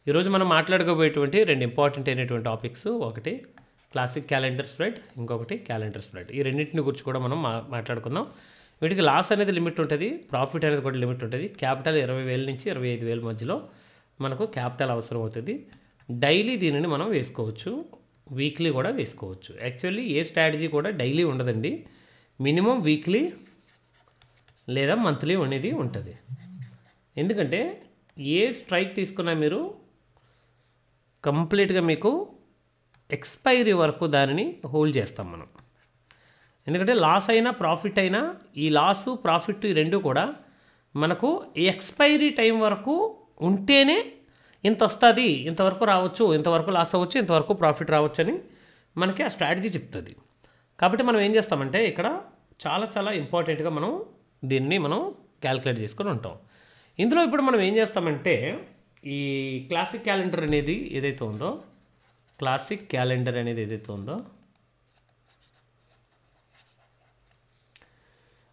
ఈరోజు మనం మాట్లాడుకోబోయేటువంటి రెండు ఇంపార్టెంట్ అయినటువంటి టాపిక్స్, ఒకటి క్లాసిక్ క్యాలెండర్ స్ప్రెడ్, ఇంకొకటి క్యాలెండర్ స్ప్రెడ్. ఈ రెండింటిని గురించి కూడా మనం మాట్లాడుకుందాం. వీటికి లాస్ అనేది లిమిట్ ఉంటుంది, ప్రాఫిట్ అనేది కూడా లిమిట్ ఉంటుంది. క్యాపిటల్ 20,000 నుంచి 25,000 మధ్యలో మనకు క్యాపిటల్ అవసరం అవుతుంది. డైలీ దీనిని మనం వేసుకోవచ్చు, వీక్లీ కూడా వేసుకోవచ్చు. యాక్చువల్లీ ఏ స్ట్రాటజీ కూడా డైలీ ఉండదండి, మినిమం వీక్లీ లేదా మంత్లీ అనేది ఉంటుంది. ఎందుకంటే ఏ స్ట్రైక్ తీసుకున్నా మీరు కంప్లీట్గా మీకు ఎక్స్పైరీ వరకు దానిని హోల్డ్ చేస్తాం మనం. ఎందుకంటే లాస్ అయినా ప్రాఫిట్ అయినా, ఈ లాసు ప్రాఫిట్ ఈ రెండు కూడా మనకు ఎక్స్పైరీ టైం వరకు ఉంటేనే ఇంత వస్తుంది, ఇంతవరకు రావచ్చు, ఇంతవరకు లాస్ అవ్వచ్చు, ఇంతవరకు ప్రాఫిట్ రావచ్చు అని మనకి ఆ స్ట్రాటజీ చెప్తుంది. కాబట్టి మనం ఏం చేస్తామంటే ఇక్కడ చాలా చాలా ఇంపార్టెంట్గా మనం దీన్ని మనం క్యాలిక్యులేట్ చేసుకొని ఉంటాం. ఇందులో ఇప్పుడు మనం ఏం చేస్తామంటే ఈ క్లాసిక్ క్యాలెండర్ అనేది ఏదైతే ఉందో, క్లాసిక్ క్యాలెండర్ అనేది ఏదైతే ఉందో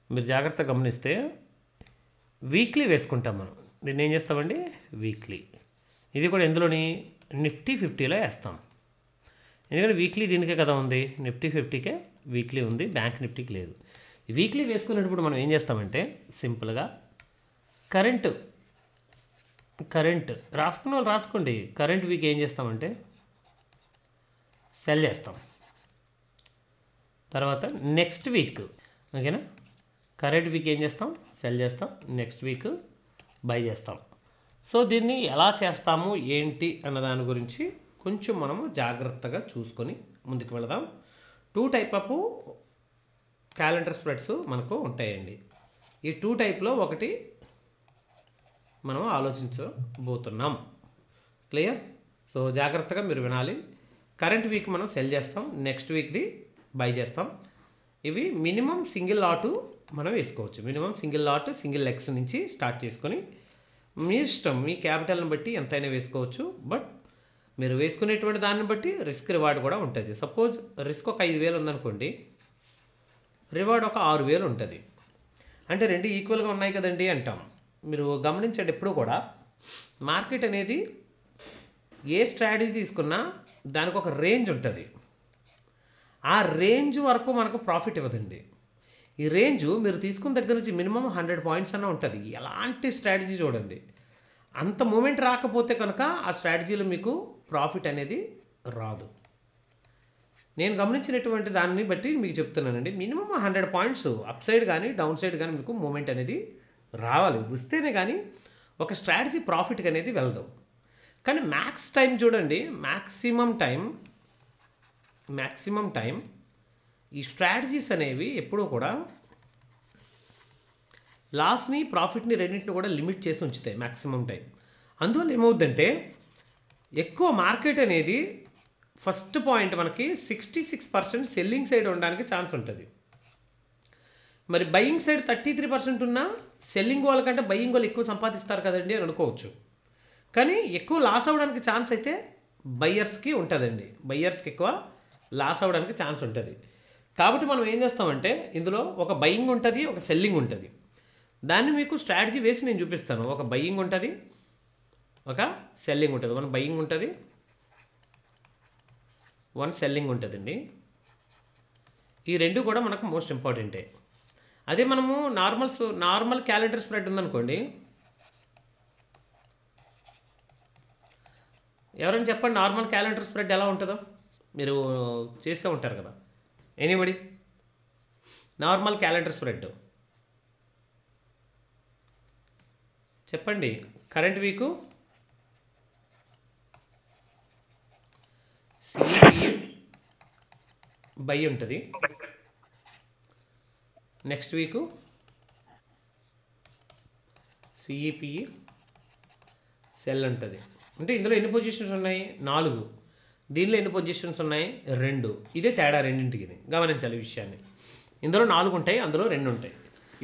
మీరు జాగ్రత్తగా గమనిస్తే వీక్లీ వేసుకుంటాం మనం. దీన్ని ఏం చేస్తామండి, వీక్లీ. ఇది కూడా ఎందులోని నిఫ్టీ 50లో వేస్తాం. ఎందుకంటే వీక్లీ దీనికే కదా ఉంది, నిఫ్టీ 50కే వీక్లీ ఉంది, బ్యాంక్ నిఫ్టీకి లేదు. వీక్లీ వేసుకునేటప్పుడు మనం ఏం చేస్తామంటే సింపుల్గా కరెంట్ రాసుకున్న వాళ్ళు రాసుకోండి. కరెంట్ వీక్ ఏం చేస్తామంటే సెల్ చేస్తాం. తర్వాత నెక్స్ట్ వీక్, ఓకేనా, కరెంట్ వీక్ ఏం చేస్తాం, సెల్ చేస్తాం. నెక్స్ట్ వీక్ బై చేస్తాం. సో దీన్ని ఎలా చేస్తాము ఏంటి అన్న దాని గురించి కొంచెం మనము జాగ్రత్తగా చూసుకొని ముందుకు వెళదాం. 2 టైప్ ఆఫ్ క్యాలెండర్ స్ప్రెడ్స్ మనకు ఉంటాయండి. ఈ 2 టైప్లో ఒకటి మనం ఆలోచించబోతున్నాం. క్లియర్? సో జాగ్రత్తగా మీరు వినాలి. కరెంట్ వీక్ మనం సెల్ చేస్తాం, నెక్స్ట్ వీక్ది బై చేస్తాం. ఇవి మినిమం సింగిల్ లాటు మనం వేసుకోవచ్చు. Minimum single lot, single legs నుంచి స్టార్ట్ చేసుకొని మీ ఇష్టం, మీ క్యాపిటల్ని బట్టి ఎంతైనా వేసుకోవచ్చు. బట్ మీరు వేసుకునేటువంటి దాన్ని బట్టి రిస్క్ రివార్డ్ కూడా ఉంటుంది. సపోజ్ రిస్క్ ఒక 5,000 ఉందనుకోండి, రివార్డ్ ఒక 6,000 ఉంటుంది. అంటే రెండు ఈక్వల్గా ఉన్నాయి కదండి అంటాం. మీరు గమనించండి, ఎప్పుడు కూడా మార్కెట్ అనేది ఏ స్ట్రాటజీ తీసుకున్నా దానికి ఒక రేంజ్ ఉంటుంది. ఆ రేంజ్ వరకు మనకు ప్రాఫిట్ ఇవ్వదండి. ఈ రేంజు మీరు తీసుకున్న దగ్గర నుంచి మినిమం 100 పాయింట్స్ అన్న ఉంటుంది. ఎలాంటి స్ట్రాటజీ చూడండి, అంత మూమెంట్ రాకపోతే కనుక ఆ స్ట్రాటజీలో మీకు ప్రాఫిట్ అనేది రాదు. నేను గమనించినటువంటి దాన్ని బట్టి మీకు చెప్తున్నానండి. మినిమం 100 పాయింట్స్ అప్ సైడ్ కానీ డౌన్ సైడ్ కానీ మీకు మూమెంట్ అనేది రావాలి. వస్తేనే కానీ ఒక స్ట్రాటజీ ప్రాఫిట్కి అనేది వెళ్దాం. కానీ మ్యాక్స్ టైం చూడండి, మ్యాక్సిమం టైం ఈ స్ట్రాటజీస్ అనేవి ఎప్పుడూ కూడా లాస్ని ప్రాఫిట్ని రెండింటిని కూడా లిమిట్ చేసి ఉంచుతాయి మ్యాక్సిమం టైం. అందువల్ల ఏమవుద్దంటే ఎక్కువ మార్కెట్ అనేది ఫస్ట్ పాయింట్ మనకి 66% సెల్లింగ్ సైడ్ ఉండడానికి ఛాన్స్ ఉంటుంది. మరి బయింగ్ సైడ్ 33% ఉన్నా సెల్లింగ్ వాళ్ళకంటే బయింగ్ వాళ్ళు ఎక్కువ సంపాదిస్తారు కదండి అని అనుకోవచ్చు. కానీ ఎక్కువ లాస్ అవ్వడానికి ఛాన్స్ అయితే బయ్యర్స్కి ఉంటుందండి. బయ్యర్స్కి ఎక్కువ లాస్ అవ్వడానికి ఛాన్స్ ఉంటుంది. కాబట్టి మనం ఏం చేస్తామంటే ఇందులో ఒక బయింగ్ ఉంటుంది, ఒక సెల్లింగ్ ఉంటుంది. దాన్ని మీకు స్ట్రాటజీ వేసి నేను చూపిస్తాను. ఒక బయింగ్ ఉంటుంది, ఒక సెల్లింగ్ ఉంటుంది. వన్ బయింగ్ ఉంటుంది, వన్ సెల్లింగ్ ఉంటుందండి. ఈ రెండు కూడా మనకు మోస్ట్ ఇంపార్టెంటే. అదే మనము నార్మల్ క్యాలెండర్ స్ప్రెడ్ ఉందనుకోండి, ఎవరైనా చెప్పండి నార్మల్ క్యాలెండర్ స్ప్రెడ్ ఎలా ఉంటుందో. మీరు చేస్తూ ఉంటారు కదా, ఎనీబడి నార్మల్ క్యాలెండర్ స్ప్రెడ్ చెప్పండి. కరెంట్ వీకు సిఈపిఈ బై ఉంటుంది, నెక్స్ట్ వీకు సిఈపిఈ సెల్ ఉంటుంది. అంటే ఇందులో ఎన్ని పొజిషన్స్ ఉన్నాయి, 4. దీనిలో ఎన్ని పొజిషన్స్ ఉన్నాయి, 2. ఇదే తేడా రెండింటికి. గమనించాలి ఈ విషయాన్ని. ఇందులో 4 ఉంటాయి, అందులో 2 ఉంటాయి.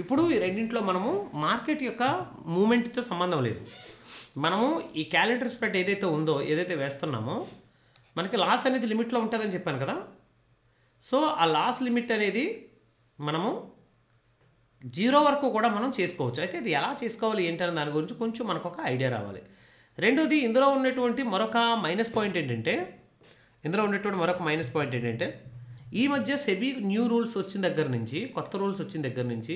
ఇప్పుడు ఈ రెండింటిలో మనము మార్కెట్ యొక్క మూమెంట్తో సంబంధం లేదు. మనము ఈ క్యాలెండర్ స్ప్రెడ్ ఏదైతే ఉందో, ఏదైతే వేస్తున్నామో మనకి లాస్ అనేది లిమిట్లో ఉంటుందని చెప్పాను కదా. సో ఆ లాస్ లిమిట్ అనేది మనము 0 వరకు కూడా మనం చేసుకోవచ్చు. అయితే అది ఎలా చేసుకోవాలి ఏంటనే దాని గురించి కొంచెం మనకు ఒక ఐడియా రావాలి. రెండోది ఇందులో ఉన్నటువంటి మరొక మైనస్ పాయింట్ ఏంటంటే ఈ మధ్య సెబీ న్యూ రూల్స్ వచ్చిన దగ్గర నుంచి, కొత్త రూల్స్ వచ్చిన దగ్గర నుంచి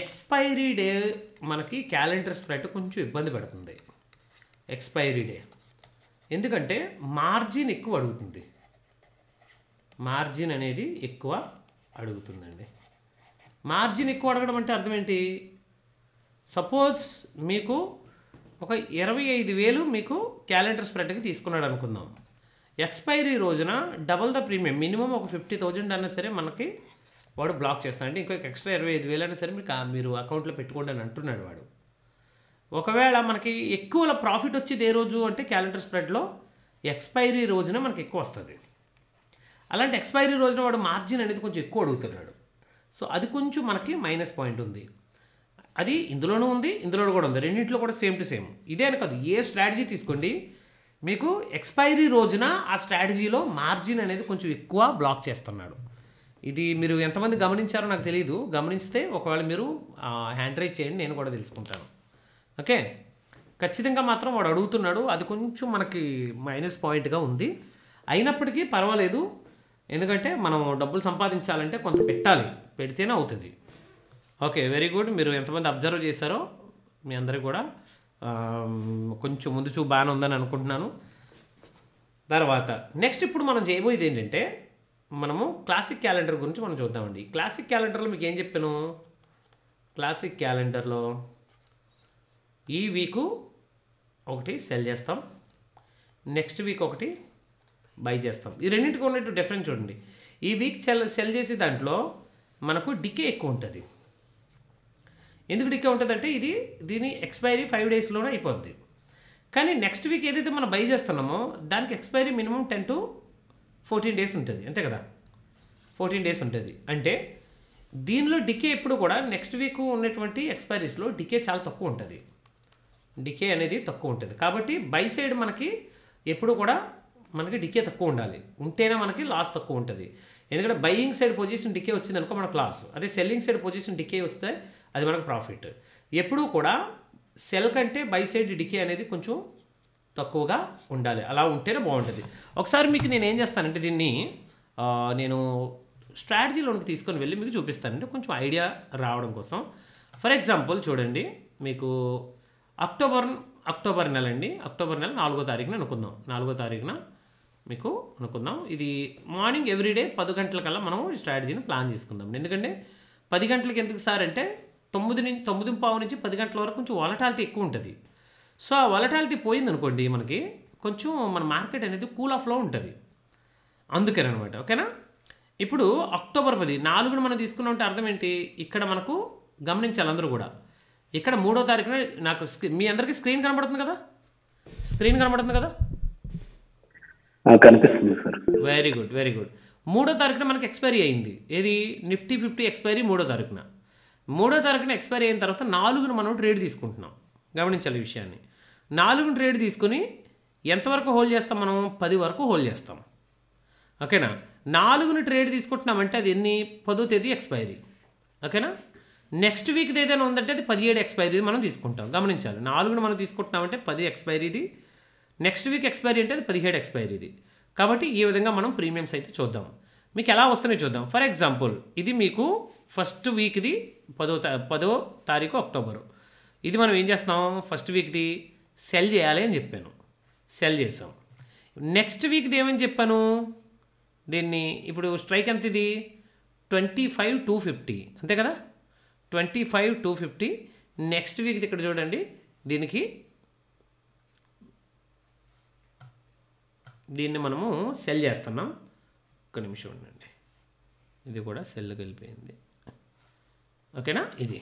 ఎక్స్పైరీ డే మనకి క్యాలెండర్ స్ప్రెడ్ కొంచెం ఇబ్బంది పెడుతుంది. ఎక్స్పైరీ డే ఎందుకంటే మార్జిన్ ఎక్కువ అడుగుతుంది. మార్జిన్ అనేది ఎక్కువ అడుగుతుందండి. మార్జిన్ ఎక్కువ అడగడం అంటే అర్థం ఏంటి? సపోజ్ మీకు ఒక 25,000 మీకు క్యాలెండర్ స్ప్రెడ్కి తీసుకున్నాడు అనుకుందాం. ఎక్స్పైరీ రోజున డబుల్ ద ప్రీమియం, మినిమం ఒక 50,000 అన్నా సరే మనకి వాడు బ్లాక్ చేస్తాడు. అంటే ఇంకొక ఎక్స్ట్రా 25,000 అయినా సరే మీరు అకౌంట్లో పెట్టుకోండి అని అంటున్నాడు వాడు. ఒకవేళ మనకి ఎక్కువ ప్రాఫిట్ వచ్చేది ఏ రోజు అంటే క్యాలెండర్ స్ప్రెడ్లో ఎక్స్పైరీ రోజున మనకి ఎక్కువ వస్తుంది. అలాంటి ఎక్స్పైరీ రోజున వాడు మార్జిన్ అనేది కొంచెం ఎక్కువ అడుగుతున్నాడు. సో అది కొంచెం మనకి మైనస్ పాయింట్ ఉంది. అది ఇందులోనూ ఉంది, ఇందులో కూడా ఉంది. రెండింటిలో కూడా సేమ్ టు సేమ్. ఇదే అని కాదు, ఏ స్ట్రాటజీ తీసుకోండి మీకు ఎక్స్పైరీ రోజున ఆ స్ట్రాటజీలో మార్జిన్ అనేది కొంచెం ఎక్కువ బ్లాక్ చేస్తున్నాడు. ఇది మీరు ఎంతమంది గమనించారో నాకు తెలియదు. గమనిస్తే ఒకవేళ మీరు హ్యాండ్ రైజ్ చేయండి, నేను కూడా తెలుసుకుంటాను. ఓకే, ఖచ్చితంగా మాత్రం వాడు అడుగుతున్నాడు. అది కొంచెం మనకి మైనస్ పాయింట్గా ఉంది. అయినప్పటికీ పర్వాలేదు, ఎందుకంటే మనం డబ్బులు సంపాదించాలంటే కొంత పెట్టాలి, పెడితేనే అవుతుంది. Okay, very good. మీరు ఎంతమంది అబ్జర్వ్ చేశారో మీ అందరికీ కూడా కొంచెం ముందు చూపు బాగానే ఉందని అనుకుంటున్నాను. తర్వాత నెక్స్ట్ ఇప్పుడు మనం చేయబోయేది ఏంటంటే మనము క్లాసిక్ క్యాలెండర్ గురించి మనం చూద్దామండి. క్లాసిక్ క్యాలెండర్లో మీకు ఏం చెప్పాను? క్లాసిక్ క్యాలెండర్లో ఈ వీకు ఒకటి సెల్ చేస్తాం, నెక్స్ట్ వీక్ ఒకటి బై చేస్తాం. ఈ రెండింటికి ఉన్నట్టు డిఫరెన్స్ చూడండి. ఈ వీక్ సెల్ చేసే దాంట్లో మనకు డికే ఎక్కువ ఉంటుంది. ఎందుకు డికే ఉంటుందంటే దీని ఎక్స్పైరీ 5 డేస్లోనే అయిపోద్ది. కానీ నెక్స్ట్ వీక్ ఏదైతే మనం బై చేస్తున్నామో దానికి ఎక్స్పైరీ మినిమం 10 to 14 డేస్ ఉంటుంది, అంతే కదా? 14 డేస్ ఉంటుంది. అంటే దీనిలో డికే ఎప్పుడు కూడా నెక్స్ట్ వీక్ ఉన్నటువంటి ఎక్స్పైరీస్లో డికే చాలా తక్కువ ఉంటుంది. డికే అనేది తక్కువ ఉంటుంది. కాబట్టి బై సైడ్ మనకి ఎప్పుడు కూడా మనకి డికే తక్కువ ఉండాలి, ఉంటేనే మనకి లాస్ తక్కువ ఉంటుంది. ఎందుకంటే బయింగ్ సైడ్ పొజిషన్ డికే వచ్చింది అనుకో మనకు లాస్, అదే సెల్లింగ్ సైడ్ పొజిషన్ డికే వస్తే అది మనకు ప్రాఫిట్. ఎప్పుడూ కూడా సెల్ కంటే బై సైడ్ డికే అనేది కొంచెం తక్కువగా ఉండాలి, అలా ఉంటేనే బాగుంటుంది. ఒకసారి మీకు నేను ఏం చేస్తానంటే దీన్ని నేను స్ట్రాటజీలోనికి తీసుకొని వెళ్ళి మీకు చూపిస్తానంటే కొంచెం ఐడియా రావడం కోసం. ఫర్ ఎగ్జాంపుల్ చూడండి, మీకు అక్టోబర్ నెల అండి. అక్టోబర్ నెల 4వ తారీఖున అనుకుందాం. 4వ తారీఖున మీకు అనుకుందాం. ఇది మార్నింగ్ ఎవ్రీడే 10 గంటలకల్లా మనం ఈ స్ట్రాటజీని ప్లాన్ చేసుకుందాం. ఎందుకంటే 10 గంటలకి ఎందుకు సార్ అంటే 9:15 నుంచి 10 గంటల వరకు కొంచెం వాలటాలిటీ ఎక్కువ ఉంటుంది. సో ఆ వాలటాలిటీ పోయిందనుకోండి మనకి కొంచెం మన మార్కెట్ అనేది కూల్ ఆఫ్లో ఉంటుంది, అందుకేనమాట. ఓకేనా? ఇప్పుడు అక్టోబర్ 10 4న మనం తీసుకున్నామంటే అర్థం ఏంటి? ఇక్కడ మనకు గమనించాలి అందరూ కూడా. ఇక్కడ 3వ తారీఖున నాకు మీ అందరికీ స్క్రీన్ కనబడుతుంది కదా? స్క్రీన్ కనబడుతుంది కదా? కనిపిస్తుంది sir. Very good, very good. 3వ తారీఖున మనకి ఎక్స్పైరీ అయింది. ఏది? నిఫ్టీ 50 ఎక్స్పైరీ 3వ తారీఖున. 3వ తారీఖున ఎక్స్పైరీ అయిన తర్వాత 4న మనం ట్రేడ్ తీసుకుంటున్నాం. గమనించాలి ఈ విషయాన్ని. 4న ట్రేడ్ తీసుకుని ఎంతవరకు హోల్డ్ చేస్తాం మనం? 10 వరకు హోల్డ్ చేస్తాం. ఓకేనా? 4న ట్రేడ్ తీసుకుంటున్నామంటే అది ఎన్ని? 10వ తేదీ ఎక్స్పైరీ. ఓకేనా? నెక్స్ట్ వీక్ది ఏదైనా ఉందంటే అది 17 ఎక్స్పైరీ మనం తీసుకుంటాం. గమనించాలి, 4న మనం తీసుకుంటున్నామంటే 10 ఎక్స్పైరీది, నెక్స్ట్ వీక్ ఎక్స్పైరీ అంటే అది 17 ఎక్స్పైరీది. కాబట్టి ఈ విధంగా మనం ప్రీమియమ్స్ అయితే చూద్దాం. మీకు ఎలా వస్తున్నాయో చూద్దాం. ఫర్ ఎగ్జాంపుల్ ఇది మీకు ఫస్ట్ వీక్ది 10వ తారీఖు అక్టోబరు. ఇది మనం ఏం చేస్తాం? ఫస్ట్ వీక్ది సెల్ చేయాలి అని చెప్పాను, సెల్ చేస్తాం. నెక్స్ట్ వీక్ది ఏమని చెప్పాను? దీన్ని ఇప్పుడు స్ట్రైక్ ఎంత? ఇది 25,250, అంతే కదా? 25,250. నెక్స్ట్ వీక్ది ఇక్కడ చూడండి, దీన్ని మనము సెల్ చేస్తున్నాం. ఒక్క నిమిషం ఉండండి, ఇది కూడా సెల్కి వెళ్ళిపోయింది. ఓకేనా? ఇది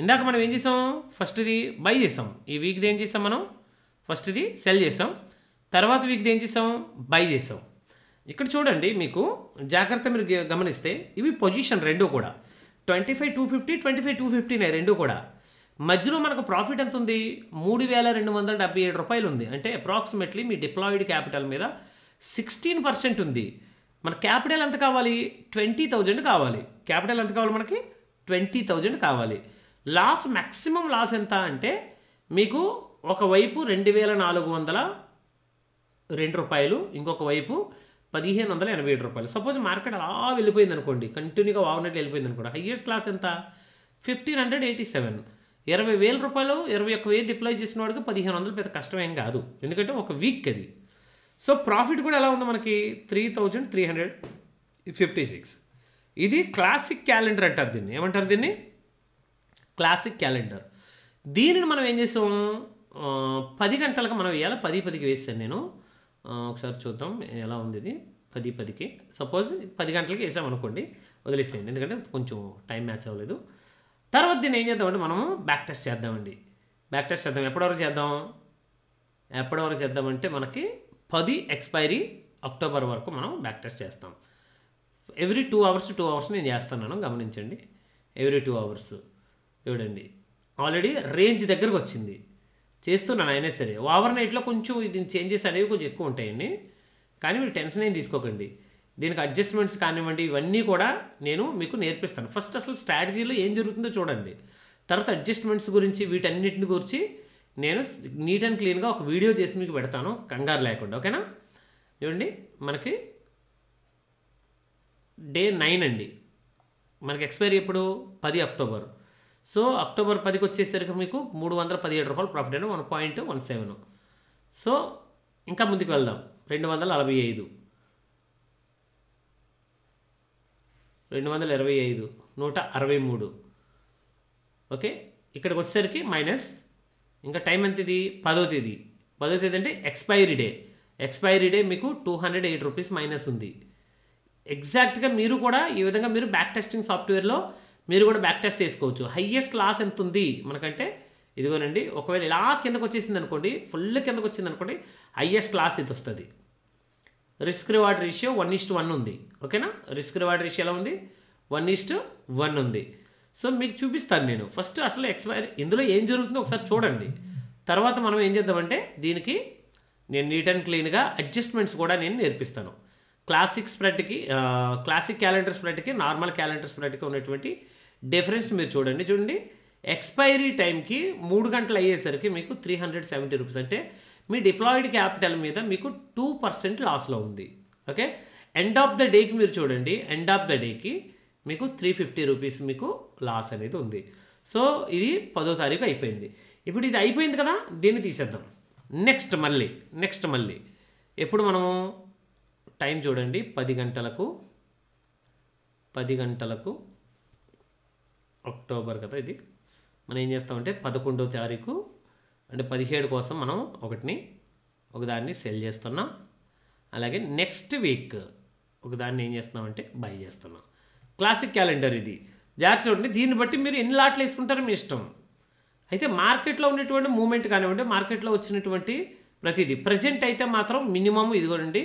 ఇందాక మనం ఏం చేసాం? ఫస్ట్ది బై చేసాం. ఈ వీక్ది ఏం చేసాం మనం? ఫస్ట్ది సెల్ చేసాం, తర్వాత వీక్ది ఏం చేసాం? బై చేసాం. ఇక్కడ చూడండి, మీకు జాగ్రత్త మీరు గమనిస్తే ఇవి పొజిషన్ రెండు కూడా 25,250, 25,250 రెండు కూడా. మధ్యలో మనకు ప్రాఫిట్ ఎంత ఉంది? 3,277 రూపాయలు ఉంది. అంటే అప్రాక్సిమేట్లీ మీ డిప్లాయిడ్ క్యాపిటల్ మీద 16% ఉంది. మన క్యాపిటల్ ఎంత కావాలి? 20,000 కావాలి. క్యాపిటల్ ఎంత కావాలి మనకి? 20,000 కావాలి. లాస్ మ్యాక్సిమం లాస్ ఎంత అంటే మీకు ఒకవైపు 2402 రూపాయలు, ఇంకొక వైపు 1587 రూపాయలు. సపోజ్ మార్కెట్ అలా వెళ్ళిపోయింది అనుకోండి, కంటిన్యూగా వాడినట్లు వెళ్ళిపోయింది అనుకోండి, హైయెస్ట్ క్లాస్ ఎంత 1587. 20,000 రూపాయలు 21,000 డిప్లాయ్ చేసిన వాడికి 1500 పెద్ద కష్టమేం కాదు, ఎందుకంటే ఒక వీక్ అది. సో ప్రాఫిట్ కూడా ఎలా ఉందో మనకి 3356. ఇది క్లాసిక్ క్యాలెండర్ అంటారు దీన్ని. ఏమంటారు దీన్ని? Classic calendar. దీనిని మనం ఏం చేసాం, 10 గంటలకు మనం వేయాలి. 10:10కి వేసాను నేను. ఒకసారి చూద్దాం ఎలా ఉంది ఇది. 10:10కి సపోజ్ 10 గంటలకి వేసామనుకోండి, వదిలేసేయండి ఎందుకంటే కొంచెం టైం మ్యాచ్ అవ్వలేదు. తర్వాత దీన్ని ఏం చేద్దామంటే మనము బ్యాక్ టెస్ట్ చేద్దామండి. బ్యాక్ టెస్ట్ చేద్దాం. ఎప్పటివరకు చేద్దామంటే మనకి 10 ఎక్స్పైరీ అక్టోబర్ వరకు మనం బ్యాక్ టెస్ట్ చేస్తాం. ఎవ్రీ 2 అవర్స్ నేను చేస్తున్నాను, గమనించండి. ఎవ్రీ 2 అవర్స్ చూడండి, ఆల్రెడీ రేంజ్ దగ్గరకు వచ్చింది. చేస్తున్నాను అయినా సరే. ఓవర్ నైట్లో కొంచెం దీని చేంజెస్ అనేవి కొంచెం ఎక్కువ ఉంటాయండి, కానీ మీరు టెన్షన్ ఏం తీసుకోకండి. దీనికి అడ్జస్ట్మెంట్స్ కానివ్వండి, ఇవన్నీ కూడా నేను మీకు నేర్పిస్తాను. ఫస్ట్ అసలు స్ట్రాటజీలో ఏం జరుగుతుందో చూడండి, తర్వాత అడ్జస్ట్మెంట్స్ గురించి వీటన్నిటిని గురించి నేను నీట్ అండ్ క్లీన్గా ఒక వీడియో చేసి మీకు పెడతాను, కంగారు లేకుండా. ఓకేనా? చూడండి, మనకి డే 9 అండి. మనకి ఎక్స్పైరీ ఎప్పుడు 10 అక్టోబర్. సో అక్టోబర్ 10కి వచ్చేసరికి మీకు 317 రూపాయలు ప్రాఫిట్ అంటే 1.17. సో ఇంకా ముందుకు వెళ్దాం. 245, 163. ఓకే, ఇక్కడికి వచ్చేసరికి మైనస్. ఇంకా టైం ఎంత ఇది? 10వ తేదీ. 10వ తేదీ అంటే ఎక్స్పైరీ డే మీకు 208 రూపీస్ మైనస్ ఉంది. ఎగ్జాక్ట్గా మీరు కూడా ఈ విధంగా మీరు బ్యాక్ టెస్టింగ్ సాఫ్ట్వేర్లో మీరు కూడా బ్యాక్ టెస్ట్ చేసుకోవచ్చు. హైయెస్ట్ లాస్ ఎంత ఉంది మనకంటే ఇదిగోనండి. ఒకవేళ ఇలా కిందకు వచ్చేసింది అనుకోండి, ఫుల్ కిందకు వచ్చింది అనుకోండి, హైయెస్ట్ లాస్ ఇది వస్తుంది. రిస్క్ రివార్డ్ రేషియో 1:1 ఉంది. ఓకేనా? రిస్క్ రివార్డ్ రేషియో ఎలా ఉంది? 1:1 ఉంది. సో మీకు చూపిస్తాను నేను. ఫస్ట్ అసలు ఎక్స్పైరీ ఇందులో ఏం జరుగుతుందో ఒకసారి చూడండి. తర్వాత మనం ఏం చేద్దామంటే దీనికి నేను నీట్ అండ్ క్లీన్గా అడ్జస్ట్మెంట్స్ కూడా నేను నేర్పిస్తాను. క్లాసిక్ క్యాలెండర్ స్ప్రెడ్కి నార్మల్ క్యాలెండర్ స్ప్రెడ్కి ఉన్నటువంటి డిఫరెన్స్ మీరు చూడండి. ఎక్స్పైరీ టైంకి 3 గంటలు అయ్యేసరికి మీకు 370 రూపీస్, అంటే మీ డిప్లాయిడ్ క్యాపిటల్ మీద మీకు 2% లాస్లో ఉంది. ఓకే, ఎండ్ ఆఫ్ ద డేకి మీరు చూడండి, ఎండ్ ఆఫ్ ద డేకి మీకు 350 రూపీస్ మీకు లాస్ అనేది ఉంది. సో ఇది 10వ తారీఖు అయిపోయింది. ఇప్పుడు ఇది అయిపోయింది కదా, దీన్ని తీసేద్దాం. నెక్స్ట్ మళ్ళీ ఎప్పుడు మనము టైం చూడండి, 10 గంటలకు అక్టోబర్ కదా ఇది. మనం ఏం చేస్తామంటే 11వ తారీఖు అంటే 17 కోసం మనం ఒకదాన్ని సెల్ చేస్తున్నాం. అలాగే నెక్స్ట్ వీక్ ఒకదాన్ని ఏం చేస్తున్నామంటే బై చేస్తున్నాం. క్లాసిక్ క్యాలెండర్ ఇది. జాగ్రత్త చూడండి. దీన్ని బట్టి మీరు ఎన్ని లాట్లు వేసుకుంటారో మీ ఇష్టం. అయితే మార్కెట్లో ఉన్నటువంటి మూమెంట్ కానివ్వండి, మార్కెట్లో వచ్చినటువంటి ప్రతిదీ ప్రజెంట్ అయితే మాత్రం మినిమం ఇదిగోండి,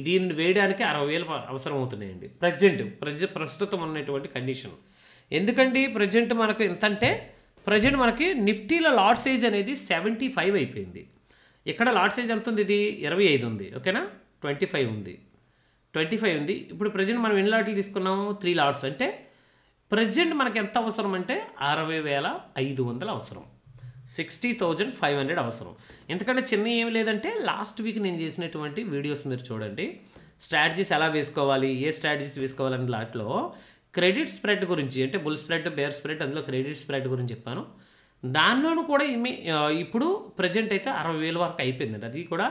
దీన్ని వేయడానికి 60,000 అవసరం అవుతున్నాయండి ప్రస్తుతం ఉన్నటువంటి కండిషన్. ఎందుకండి ప్రజెంట్ మనకు ఎంతంటే, ప్రజెంట్ మనకి నిఫ్టీలో లాట్ సైజ్ అనేది 75 అయిపోయింది. ఇక్కడ లాట్ సైజ్ ఎంత ఉంది? ఇది 25 ఉంది. ఓకేనా? 25 ఉంది. ఇప్పుడు ప్రజెంట్ మనం ఎన్ని లాట్లు తీసుకున్నాము? 3 లాట్స్. అంటే ప్రజెంట్ మనకి ఎంత అవసరం అంటే 60,500 అవసరం, 60,500 అవసరం. ఎందుకంటే చిన్న ఏమి లేదంటే లాస్ట్ వీక్ నేను చేసినటువంటి వీడియోస్ మీరు చూడండి. స్ట్రాటజీస్ ఎలా వేసుకోవాలి, ఏ స్ట్రాటజీస్ వేసుకోవాలని దాంట్లో క్రెడిట్ స్ప్రెడ్ గురించి, అంటే బుల్ స్ప్రెడ్, బేర్ స్ప్రెడ్, అందులో క్రెడిట్ స్ప్రెడ్ గురించి చెప్పాను. దానిలోనూ కూడా ఇప్పుడు ప్రజెంట్ అయితే 60,000 వరకు అయిపోయిందండి. అది కూడా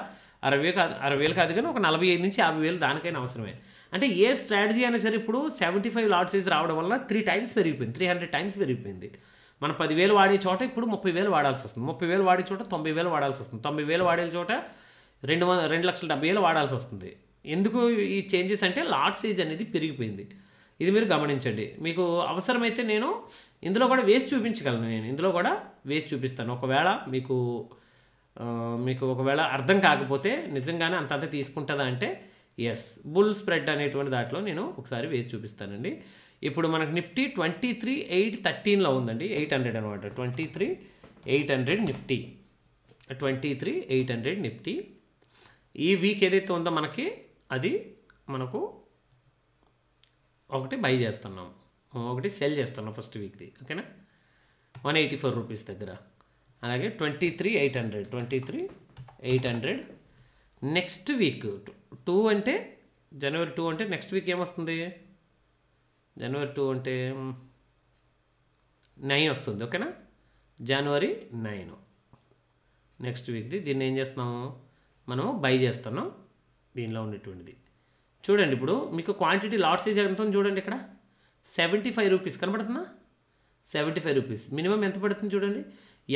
60,000 కాదు కానీ ఒక 45,000 నుంచి 50,000 దానికైనా అవసరమే. అంటే ఏ స్ట్రాటజీ అయినా సరే ఇప్పుడు 75 లాట్ సైజ్ రావడం వల్ల 3 టైమ్స్ పెరిగిపోయింది, 300 టైమ్స్ పెరిగిపోయింది. మనం 10,000 వాడే చోట ఇప్పుడు 30,000 వాడాల్సి వస్తుంది, 30,000 వాడే చోట 90,000 వాడాల్సి వస్తుంది, 90,000 వాడే చోట 2,70,000 వాడాల్సి వస్తుంది. ఎందుకు ఈ చేంజెస్ అంటే లాట్ సైజ్ అనేది పెరిగిపోయింది. ఇది మీరు గమనించండి. మీకు అవసరమైతే నేను ఇందులో కూడా వేసి చూపించగలను, ఇందులో కూడా వేసి చూపిస్తాను. ఒకవేళ మీకు ఒకవేళ అర్థం కాకపోతే నిజంగానే అంతంత తీసుకుంటుందా అంటే ఎస్, బుల్ స్ప్రెడ్ అనేటువంటి దాంట్లో నేను ఒకసారి వేసి చూపిస్తానండి. ఇప్పుడు మనకు నిఫ్టీ 23,813లో ఉందండి, 800 అనమాట. 23,800 నిఫ్టీ, 23,800 నిఫ్టీ. ఈ వీక్ ఏదైతే ఉందో మనకి అది మనకు ఒకటి బై చేస్తున్నాం, ఒకటి సెల్ చేస్తున్నాం ఫస్ట్ వీక్ది. ఓకేనా? 184 రూపీస్ దగ్గర. అలాగే 23,800 23,800. నెక్స్ట్ వీక్ 2 అంటే జనవరి 2 అంటే నెక్స్ట్ వీక్ ఏమొస్తుంది? జనవరి 2 అంటే 9 వస్తుంది. ఓకేనా? జనవరి 9 నెక్స్ట్ వీక్ది. దీన్ని ఏం చేస్తున్నాము మనము బై చేస్తున్నాం. దీనిలో ఉండేటువంటిది చూడండి. ఇప్పుడు మీకు క్వాంటిటీ లాట్ సైజ్ ఎంత ఉంది చూడండి. ఇక్కడ 75 రూపీస్ కనబడుతుందా? 75 రూపీస్. మినిమం ఎంత పడుతుంది చూడండి,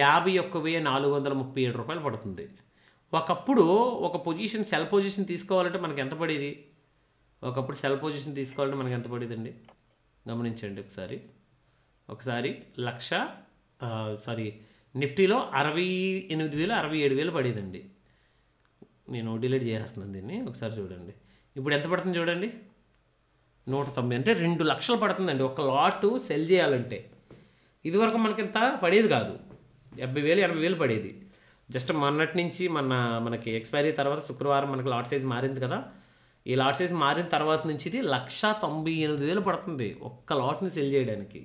51,437 రూపాయలు పడుతుంది. ఒకప్పుడు ఒక పొజిషన్ సెల్ పొజిషన్ తీసుకోవాలంటే మనకి ఎంత పడేది? ఒకప్పుడు సెల్ పొజిషన్ తీసుకోవాలంటే మనకి ఎంత పడేదండి? గమనించండి ఒకసారి నిఫ్టీలో 68,000 67,000 పడేదండి. నేను డిలీట్ చేసేస్తున్నాను దీన్ని. ఒకసారి చూడండి ఇప్పుడు ఎంత పడుతుంది చూడండి, 190 అంటే 2 లక్షలు పడుతుందండి ఒక లాటు సెల్ చేయాలంటే. ఇదివరకు మనకి ఇంత పడేది కాదు, 70,000 80,000 పడేది. జస్ట్ మొన్నటి నుంచి మనకి ఎక్స్పైరీ తర్వాత శుక్రవారం మనకి లాట్ సైజ్ మారింది కదా. ఈ లాట్ సైజ్ మారిన తర్వాత నుంచి ఇది 198,000 పడుతుంది ఒక్క లాట్ని సెల్ చేయడానికి.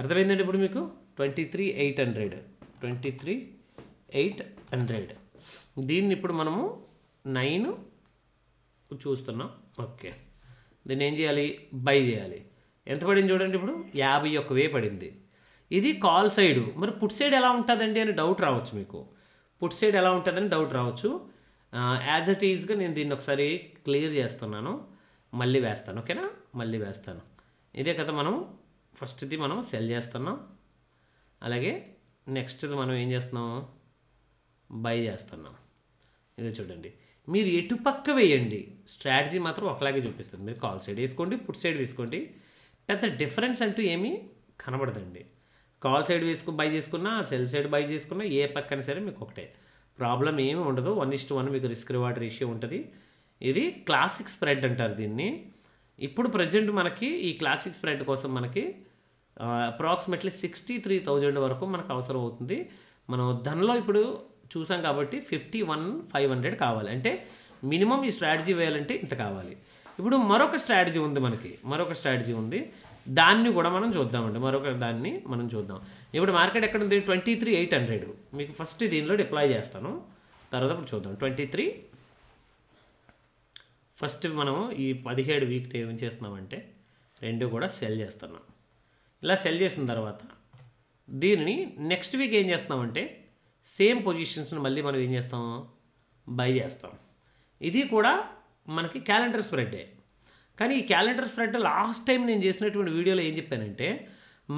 అర్థమైందండి ఇప్పుడు మీకు? 23,800 దీన్ని ఇప్పుడు మనము 9 చూస్తున్నాం. ఓకే, దీన్ని ఏం చేయాలి? బై చేయాలి. ఎంత పడింది చూడండి, ఇప్పుడు 51,000 పడింది. ఇది కాల్ సైడు. మరి పుట్ సైడ్ ఎలా ఉంటుందండి అని డౌట్ రావచ్చు మీకు. పుట్ సైడ్ ఎలా ఉంటుందని డౌట్ రావచ్చు. యాజ్ ఇట్ ఈజ్గా నేను దీన్ని ఒకసారి క్లియర్ చేస్తున్నాను, మళ్ళీ వేస్తాను. ఓకేనా? మళ్ళీ వేస్తాను. ఇదే కదా మనం ఫస్ట్ది మనం సెల్ చేస్తున్నాం. అలాగే నెక్స్ట్ది మనం ఏం చేస్తున్నాం? బై చేస్తున్నాం. ఇది చూడండి, మీరు ఎటు పక్క వేయండి స్ట్రాటజీ మాత్రం ఒకలాగే చూపిస్తుంది. మీరు కాల్ సైడ్ వేసుకోండి, పుట్ సైడ్ వేసుకోండి, పెద్ద డిఫరెన్స్ అంటూ ఏమీ కనబడదండి. కాల్ సైడ్ బై చేసుకున్నా, సెల్ సైడ్ బై చేసుకున్నా ఏ పక్కన సరే మీకు ఒకటే, ప్రాబ్లం ఏమి ఉండదు. 1:1 మీకు రిస్క్ రివార్డ్ రేషియో ఉంటుంది. ఇది క్లాసిక్ స్ప్రెడ్ అంటారు దీన్ని. ఇప్పుడు ప్రజెంట్ మనకి ఈ క్లాసిక్ స్ప్రెడ్ కోసం మనకి అప్రాక్సిమేట్లీ 63,000 వరకు మనకు అవసరం అవుతుంది. మనం ధనలో ఇప్పుడు చూసాం కాబట్టి 51,500 కావాలి. అంటే మినిమం ఈ స్ట్రాటజీ వేయాలంటే ఇంత కావాలి. ఇప్పుడు మరొక స్ట్రాటజీ ఉంది, దాన్ని కూడా మనం చూద్దామండి. దాన్ని మనం చూద్దాం. ఇప్పుడు మార్కెట్ ఎక్కడ ఉంది? 23,800. మీకు ఫస్ట్ దీనిలో డిప్లాయ్ చేస్తాను, తర్వాత ఇప్పుడు చూద్దాం. 23 ఫస్ట్ మనము ఈ 17 వీక్ ఏం చేస్తున్నామంటే రెండు కూడా సెల్ చేస్తున్నాం. ఇలా సెల్ చేసిన తర్వాత దీనిని నెక్స్ట్ వీక్ ఏం చేస్తామంటే సేమ్ పొజిషన్స్ని మళ్ళీ మనం ఏం చేస్తాం? బై చేస్తాం. ఇది కూడా మనకి క్యాలెండర్ స్ప్రెడ్డే. కానీ ఈ క్యాలెండర్ స్ప్రెడ్ లాస్ట్ టైం నేను చేసినటువంటి వీడియోలో ఏం చెప్పానంటే,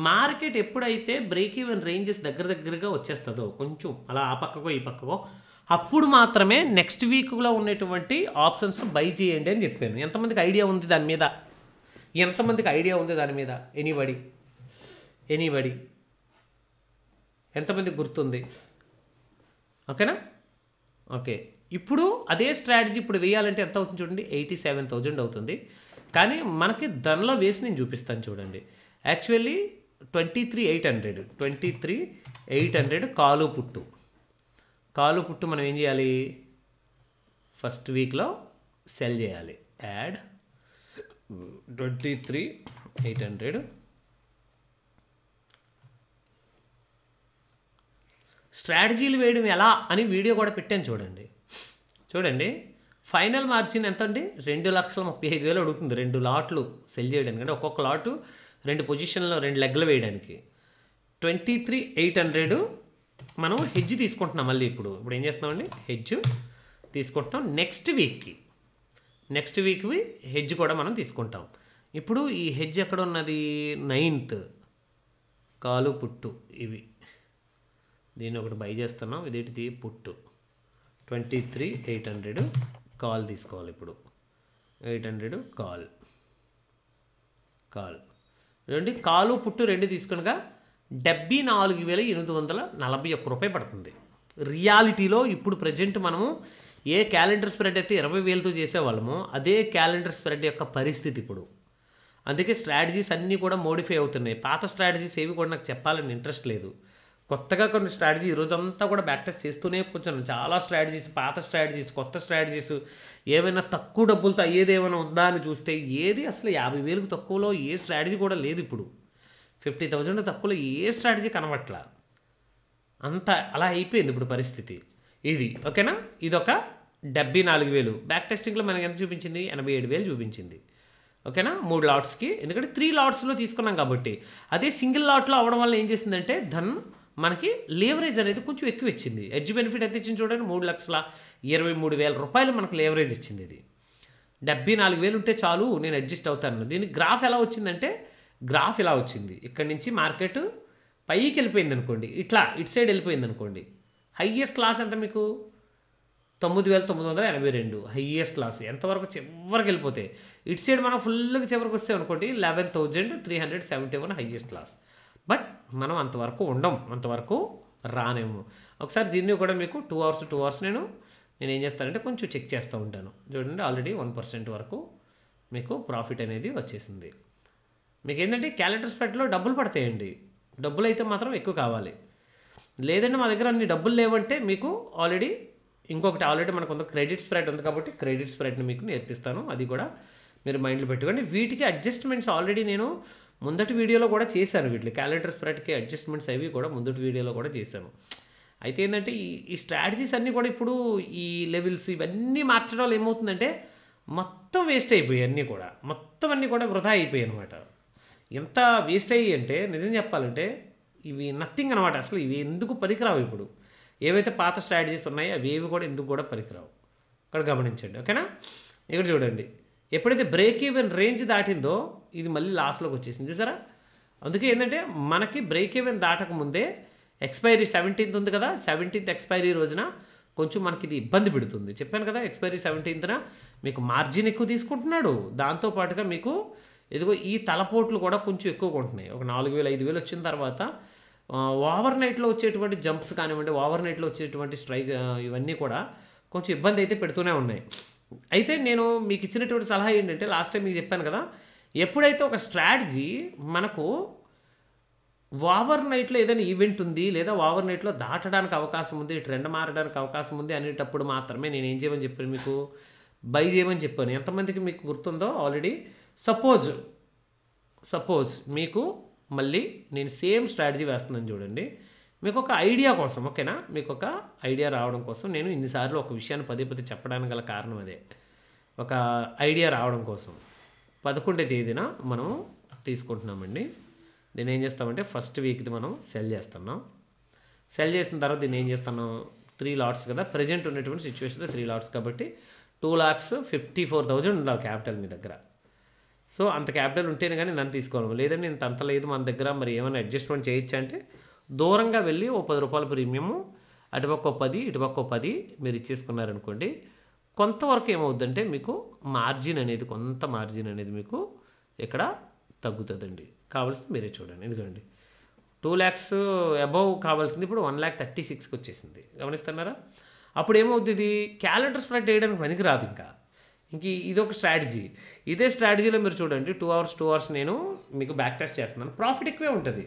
మార్కెట్ ఎప్పుడైతే బ్రేక్ ఈవెన్ రేంజెస్ దగ్గరగా వచ్చేస్తుందో, కొంచెం అలా ఆ పక్కకో ఈ పక్కకో, అప్పుడు మాత్రమే నెక్స్ట్ వీక్లో ఉన్నటువంటి ఆప్షన్స్ బై చేయండి అని చెప్పాను. ఎంతమందికి ఐడియా ఉంది దాని మీద? ఎనీబడి ఎంతమందికి గుర్తుంది? ఓకేనా? ఓకే, ఇప్పుడు అదే స్ట్రాటజీ ఇప్పుడు వేయాలంటే ఎంత అవుతుంది చూడండి, 87,000 అవుతుంది. కానీ మనకి దానిలో వేసి నేను చూపిస్తాను చూడండి. యాక్చువల్లీ 23,800 కాలు పుట్టు మనం ఏం చేయాలి? ఫస్ట్ వీక్లో సెల్ చేయాలి. యాడ్ 23,800 స్ట్రాటజీలు వేయడం ఎలా అని వీడియో కూడా పెట్టాను చూడండి. ఫైనల్ మార్జిన్ ఎంత అండి? 2,35,000 అడుగుతుంది 2 లాట్లు సెల్ చేయడానికి. అంటే ఒక్కొక్క లాటు 2 పొజిషన్లో 2 లెగ్లు వేయడానికి. 23,800 మనం హెడ్జ్ తీసుకుంటున్నాం. మళ్ళీ ఇప్పుడు ఏం చేస్తున్నామండి? హెడ్జ్ తీసుకుంటున్నాం. నెక్స్ట్ వీక్వి హెడ్జ్ కూడా మనం తీసుకుంటాం. ఇప్పుడు ఈ హెడ్జ్ ఎక్కడ ఉన్నది? 9th కాలు పుట్టు ఇవి. దీన్ని ఒకటి బై చేస్తున్నాం. ఇదేంటిది? పుట్టు. 23,800 కాల్ తీసుకోవాలి. ఇప్పుడు 800 కాల్ చూడండి, కాలు పుట్టు 2 తీసుకునగా 74,841 రూపాయలు పడుతుంది. రియాలిటీలో ఇప్పుడు ప్రజెంట్ మనము ఏ క్యాలెండర్ స్ప్రెడ్ అయితే 20,000తో చేసేవాళ్ళమో అదే క్యాలెండర్ స్ప్రెడ్ యొక్క పరిస్థితి ఇప్పుడు. అందుకే స్ట్రాటజీస్ అన్నీ కూడా మోడిఫై అవుతున్నాయి. పాత స్ట్రాటజీస్ ఏవి కూడా నాకు చెప్పాలని ఇంట్రెస్ట్ లేదు. కొత్తగా కొన్ని స్ట్రాటజీ ఈరోజంతా కూడా బ్యాక్ టెస్ట్ చేస్తూనే కూర్చున్నాను. చాలా స్ట్రాటజీస్, పాత స్ట్రాటజీస్, కొత్త స్ట్రాటజీస్, ఏమైనా తక్కువ డబ్బులతో అయ్యేది ఏమైనా ఉందా అని చూస్తే ఏది అసలు 50,000కు తక్కువలో ఏ స్ట్రాటజీ కూడా లేదు. ఇప్పుడు 50,000 తక్కువలో ఏ స్ట్రాటజీ కనబట్లా. అంత అలా అయిపోయింది ఇప్పుడు పరిస్థితి ఇది. ఓకేనా, ఇదొక 74,000. బ్యాక్ టెస్టింగ్లో మనకి ఎంత చూపించింది? 87,000 చూపించింది. ఓకేనా, 3 లాట్స్కి, ఎందుకంటే 3 లాట్స్లో తీసుకున్నాం కాబట్టి. అదే సింగిల్ లాట్లో అవడం వల్ల ఏం చేసిందంటే మనకి లేవరేజ్ అనేది కొంచెం ఎక్కువ ఇచ్చింది. ఎడ్జ్ బెనిఫిట్ ఎంత ఇచ్చింది చూడండి, 3,23,000 రూపాయలు మనకు లేవరేజ్ ఇచ్చింది. ఇది 74,000 ఉంటే చాలు, నేను అడ్జస్ట్ అవుతాను. దీని గ్రాఫ్ ఎలా వచ్చిందంటే, గ్రాఫ్ ఇలా వచ్చింది. ఇక్కడ నుంచి మార్కెట్ పైకి వెళ్ళిపోయింది అనుకోండి, ఇట్లా ఇటు సైడ్ వెళ్ళిపోయింది అనుకోండి. హైయెస్ట్ లాస్ ఎంత మీకు? 9,982 హైయెస్ట్ లాస్. ఎంతవరకు? చివరికి వెళ్ళిపోతాయి. ఇటు సైడ్ మనం ఫుల్గా చివరికి వస్తే అనుకోండి 11,371 హైయెస్ట్ లాస్. బట్ మనం అంతవరకు అంతవరకు రానేమో. ఒకసారి దీన్ని కూడా మీకు 2 అవర్స్ నేను ఏం చేస్తానంటే కొంచెం చెక్ చేస్తూ ఉంటాను. చూడండి, ఆల్రెడీ 1% వరకు మీకు ప్రాఫిట్ అనేది వచ్చేసింది. మీకు ఏంటంటే క్యాలెండర్ స్ప్రెడ్లో డబ్బులు పడతాయండి. డబ్బులు అయితే మాత్రం ఎక్కువ కావాలి. లేదంటే మా దగ్గర అన్ని డబ్బులు లేవంటే మీకు ఆల్రెడీ మనకు కొంత క్రెడిట్ స్ప్రెడ్ ఉంది కాబట్టి క్రెడిట్ స్ప్రెడ్ని మీకు నేర్పిస్తాను. అది కూడా మీరు మైండ్లో పెట్టుకోండి. వీటికి అడ్జస్ట్మెంట్స్ ఆల్రెడీ నేను ముందటి వీడియోలో కూడా చేశాను. వీటికి క్యాలెండర్ స్ప్రెడ్కి అడ్జస్ట్మెంట్స్ అవి కూడా ముందటి వీడియోలో కూడా చేశాను. అయితే ఏంటంటే ఈ స్ట్రాటజీస్ అన్నీ కూడా ఇప్పుడు ఈ లెవెల్స్ ఇవన్నీ మార్చడం వల్ల ఏమవుతుందంటే మొత్తం వేస్ట్ అయిపోయాయి. అన్నీ కూడా వృధా అయిపోయాయి అనమాట. ఎంత వేస్ట్ అయ్యి అంటే నిజం చెప్పాలంటే ఇవి నథింగ్ అనమాట. అసలు ఇవి ఎందుకు పనికిరావు. ఇప్పుడు ఏవైతే పాత స్ట్రాటజీస్ ఉన్నాయో అవి ఏవి కూడా ఎందుకు కూడా పనికిరావు. ఇక్కడ గమనించండి. ఓకేనా, ఇక్కడ చూడండి, ఎప్పుడైతే బ్రేక్ ఈవెన్ రేంజ్ దాటిందో ఇది మళ్ళీ లాస్లోకి వచ్చేసింది చూసారా. అందుకే ఏంటంటే మనకి బ్రేక్ ఈవెన్ దాటకముందే ఎక్స్పైరీ 17th ఉంది కదా, 17th ఎక్స్పైరీ రోజున కొంచెం మనకి ఇది ఇబ్బంది పెడుతుంది. చెప్పాను కదా, ఎక్స్పైరీ 17th మీకు మార్జిన్ ఎక్కువ తీసుకుంటున్నాడు. దాంతోపాటుగా మీకు ఇదిగో ఈ తలపోట్లు కూడా కొంచెం ఎక్కువ కొంటున్నాయి. ఒక 4,000 5,000 వచ్చిన తర్వాత ఓవర్ నైట్లో వచ్చేటువంటి జంప్స్ కానివ్వండి, ఓవర్ నైట్లో వచ్చేటువంటి స్ట్రైక్ ఇవన్నీ కూడా కొంచెం ఇబ్బంది అయితే పెడుతూనే ఉన్నాయి. అయితే నేను మీకు ఇచ్చినటువంటి సలహా ఏంటంటే, లాస్ట్ టైం మీకు చెప్పాను కదా, ఎప్పుడైతే ఒక స్ట్రాటజీ మనకు ఓవర్ నైట్లో ఏదైనా ఈవెంట్ ఉంది లేదా ఓవర్ నైట్లో దాటడానికి అవకాశం ఉంది, ట్రెండ్ మారడానికి అవకాశం ఉంది అనేటప్పుడు మాత్రమే నేను ఏం చేయమని చెప్పాను, మీకు బై చేయమని చెప్పాను. ఎంతమందికి మీకు గుర్తుందో ఆల్రెడీ. సపోజ్ మీకు మళ్ళీ నేను సేమ్ స్ట్రాటజీ వేస్తున్నాను చూడండి, మీకు ఒక ఐడియా కోసం. ఓకేనా, మీకు ఒక ఐడియా రావడం కోసం నేను ఇన్నిసార్లు ఒక విషయాన్ని పదే చెప్పడానికి గల కారణం అదే. ఒక ఐడియా రావడం కోసం 11వ తేదీన మనం తీసుకుంటున్నామండి. దీన్ని ఏం చేస్తామంటే ఫస్ట్ వీక్ది మనం సెల్ చేస్తున్నాం. సెల్ చేసిన తర్వాత దీన్ని ఏం చేస్తున్నాం, 3 లాట్స్ కదా ప్రజెంట్ ఉన్నటువంటి సిచ్యువేషన్లో 3 లాట్స్ కాబట్టి 2,54,000 ఉండాలి క్యాపిటల్ మీ దగ్గర. సో అంత క్యాపిటల్ ఉంటేనే కానీ నన్ను తీసుకోవాలి. లేదంటే ఇంత అంత లేదు మన దగ్గర, మరి ఏమైనా అడ్జస్ట్మెంట్ చేయొచ్చా అంటే దూరంగా వెళ్ళి ఓ 10 రూపాయల ప్రీమియము, అటుపక్క 10 ఇటుపక్క 10 మీరు ఇచ్చేసుకున్నారనుకోండి, కొంతవరకు ఏమవుద్దంటే మీకు మార్జిన్ అనేది మీకు ఇక్కడ తగ్గుతుందండి. కావాల్సింది మీరే చూడండి. ఎందుకండి 2 lakhs అబౌవ్ కావాల్సింది ఇప్పుడు 1,36,000కి వచ్చేసింది. గమనిస్తున్నారా? అప్పుడు ఏమవుతుంది, ఇది క్యాలెండర్ స్ప్రెడ్ చేయడానికి పనికి రాదు. ఇంక ఇదొక స్ట్రాటజీ. ఇదే స్ట్రాటజీలో మీరు చూడండి 2 hours నేను మీకు బ్యాక్ టెస్ట్ చేస్తున్నాను. ప్రాఫిట్ ఎక్కువే ఉంటుంది.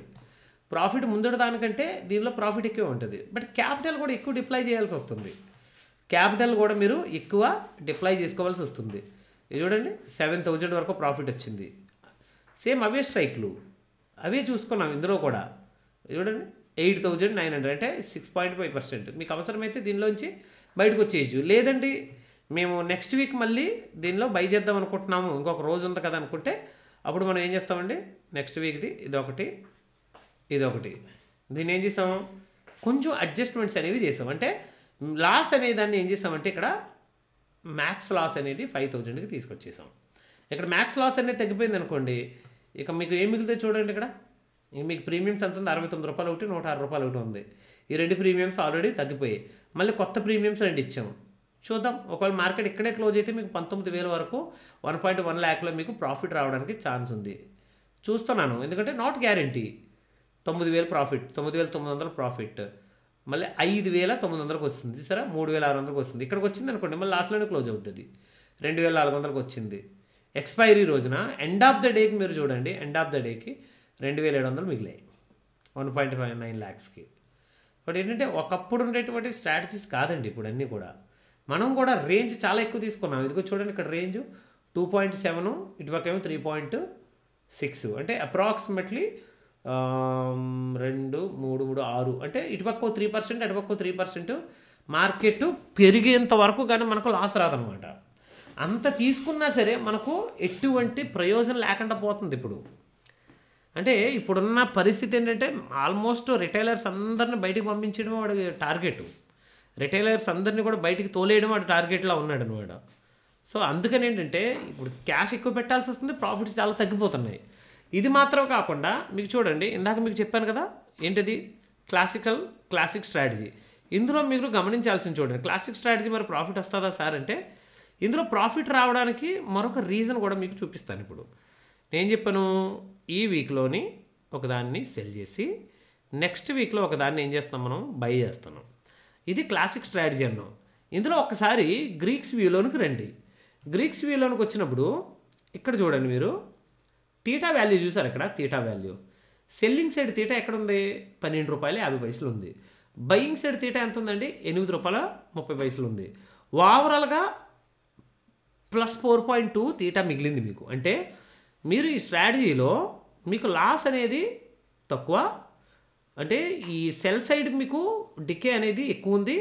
ప్రాఫిట్ ముందటి దానికంటే దీనిలో ప్రాఫిట్ ఎక్కువే ఉంటుంది. బట్ క్యాపిటల్ కూడా ఎక్కువ డిప్లాయ్ చేయాల్సి వస్తుంది. క్యాపిటల్ కూడా మీరు ఎక్కువ డిప్లాయ్ చేసుకోవాల్సి వస్తుంది. ఇది చూడండి 7,000 వరకు ప్రాఫిట్ వచ్చింది. సేమ్ అవే స్ట్రైక్లు అవే చూసుకున్నాం ఇందులో కూడా. చూడండి 8,900 అంటే 6.5%. మీకు అవసరమైతే దీనిలోంచి బయటకు వచ్చేయచ్చు. లేదండి మేము నెక్స్ట్ వీక్ మళ్ళీ దీనిలో బై చేద్దాం అనుకుంటున్నాము, ఇంకొక రోజు ఉంది కదా అనుకుంటే అప్పుడు మనం ఏం చేస్తామండి, నెక్స్ట్ వీక్ది ఇదొకటి దీన్ని ఏం చేసాం, కొంచెం అడ్జస్ట్మెంట్స్ అనేవి చేసాం. అంటే లాస్ అనే దాన్ని ఏం చేసామంటే ఇక్కడ మ్యాక్స్ లాస్ అనేది 5,000కి తీసుకొచ్చేసాం. ఇక్కడ మ్యాక్స్ లాస్ అనేది తగ్గిపోయింది అనుకోండి, ఇక మీకు ఏం మిగులుతుంది చూడండి. ఇక్కడ మీకు ప్రీమియమ్స్ ఎంత ఉంది, 69 రూపాయలు ఒకటి, 106 రూపాయలు ఒకటి ఉంది. ఈ 2 ప్రీమియమ్స్ ఆల్రెడీ తగ్గిపోయాయి. మళ్ళీ కొత్త ప్రీమియమ్స్ 2 ఇచ్చాము. చూద్దాం, ఒకవేళ మార్కెట్ ఇక్కడే క్లోజ్ అయితే మీకు 19,000 వరకు 1.1 lakhలో మీకు ప్రాఫిట్ రావడానికి ఛాన్స్ ఉంది. చూస్తున్నాను, ఎందుకంటే నాట్ గ్యారంటీ. 9,000 ప్రాఫిట్, 9,900 ప్రాఫిట్, మళ్ళీ 5,900కి వస్తుంది సరే, 3,600కి వస్తుంది. ఇక్కడికి వచ్చింది అనుకోండి మళ్ళీ లాస్ట్లోనే క్లోజ్ అవుతుంది. 2,400కి వచ్చింది. ఎక్స్పైరీ రోజున ఎండ్ ఆఫ్ ద డేకి మీరు చూడండి, ఎండ్ ఆఫ్ ద డేకి 2,700 మిగిలాయి 1.59 lakhsకి. బట్ ఏంటంటే ఒకప్పుడు ఉండేటువంటి స్ట్రాటజీస్ కాదండి ఇప్పుడు అన్నీ కూడా. మనం కూడా రేంజ్ చాలా ఎక్కువ తీసుకున్నాం. ఇదిగో చూడండి, ఇక్కడ రేంజ్ 2.7, ఇటుపక్కేమో 3.6, అంటే అప్రాక్సిమేట్లీ 2 3 3 6 అంటే ఇటుపక్క 3% అటుపక్క 3% మార్కెట్ పెరిగేంత వరకు కానీ మనకు లాస్ రాదనమాట. అంత తీసుకున్నా సరే మనకు ఎటువంటి ప్రయోజనం లేకుండా పోతుంది. ఇప్పుడు అంటే ఇప్పుడున్న పరిస్థితి ఏంటంటే ఆల్మోస్ట్ రిటైలర్స్ అందరిని బయటికి పంపించడం వాడి టార్గెట్, రిటైలర్స్ అందరినీ కూడా బయటికి తోలేయడం వాడి టార్గెట్లో ఉన్నాడు అనమాట. సో అందుకని ఏంటంటే ఇప్పుడు క్యాష్ ఎక్కువ పెట్టాల్సి వస్తుంది, ప్రాఫిట్స్ చాలా తగ్గిపోతున్నాయి. ఇది మాత్రం కాకుండా మీకు చూడండి, ఇందాక మీకు చెప్పాను కదా ఏంటిది క్లాసిక్ స్ట్రాటజీ. ఇందులో మీరు గమనించాల్సింది చూడండి, క్లాసిక్ స్ట్రాటజీ మరి ప్రాఫిట్ వస్తుందా సార్ అంటే, ఇందులో ప్రాఫిట్ రావడానికి మరొక రీజన్ కూడా మీకు చూపిస్తాను. ఇప్పుడు నేను చెప్పాను ఈ వీక్లోని ఒకదాన్ని సెల్ చేసి నెక్స్ట్ వీక్లో ఒకదాన్ని ఏం చేస్తాం మనం బై చేస్తున్నాం. ఇది క్లాసిక్ స్ట్రాటజీ అన్నాం. ఇందులో ఒకసారి గ్రీక్స్ వ్యూలోనికి రండి. గ్రీక్స్ వ్యూలోనికి వచ్చినప్పుడు ఇక్కడ చూడండి, మీరు తీటా వాల్యూ చూసారు. ఇక్కడ theta value selling side theta ఎక్కడ ఉంది? ₹12.50 ఉంది. బయింగ్ సైడ్ తీటా ఎంత ఉందండి? ₹8.30 ఉంది. ఓవరాల్గా +4.2 తీటా మిగిలింది మీకు. అంటే మీరు ఈ స్ట్రాటజీలో మీకు లాస్ అనేది తక్కువ, అంటే ఈ సెల్ సైడ్ మీకు డికే అనేది ఎక్కువ ఉంది,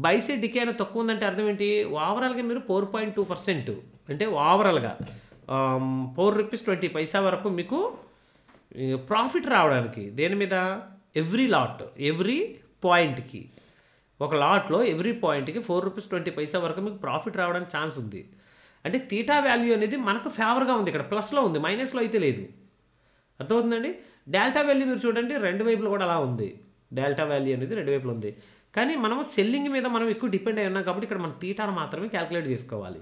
బై సైడ్ డికే అనేది తక్కువ ఉందంటే అర్థం ఏంటి? ఓవరాల్గా మీరు 4.2% అంటే ఓవరాల్గా ₹4.20 వరకు మీకు ప్రాఫిట్ రావడానికి. దేని మీద? ఎవ్రీ పాయింట్కి, ఒక లాట్లో ఎవ్రీ పాయింట్కి ₹4.20 వరకు మీకు ప్రాఫిట్ రావడానికి ఛాన్స్ ఉంది. అంటే తీటా వాల్యూ అనేది మనకు ఫేవర్గా ఉంది, ఇక్కడ ప్లస్లో ఉంది, మైనస్లో అయితే లేదు. అర్థమవుతుందండి? డెల్టా వాల్యూ మీరు చూడండి, రెండు వైపులు కూడా అలా ఉంది. డెల్టా వాల్యూ అనేది రెండు వైపులు ఉంది. కానీ మనం సెల్లింగ్ మీద మనం ఎక్కువ డిపెండ్ అయి ఉన్నాం కాబట్టి ఇక్కడ మనం తీటాను మాత్రమే క్యాలిక్యులేట్ చేసుకోవాలి.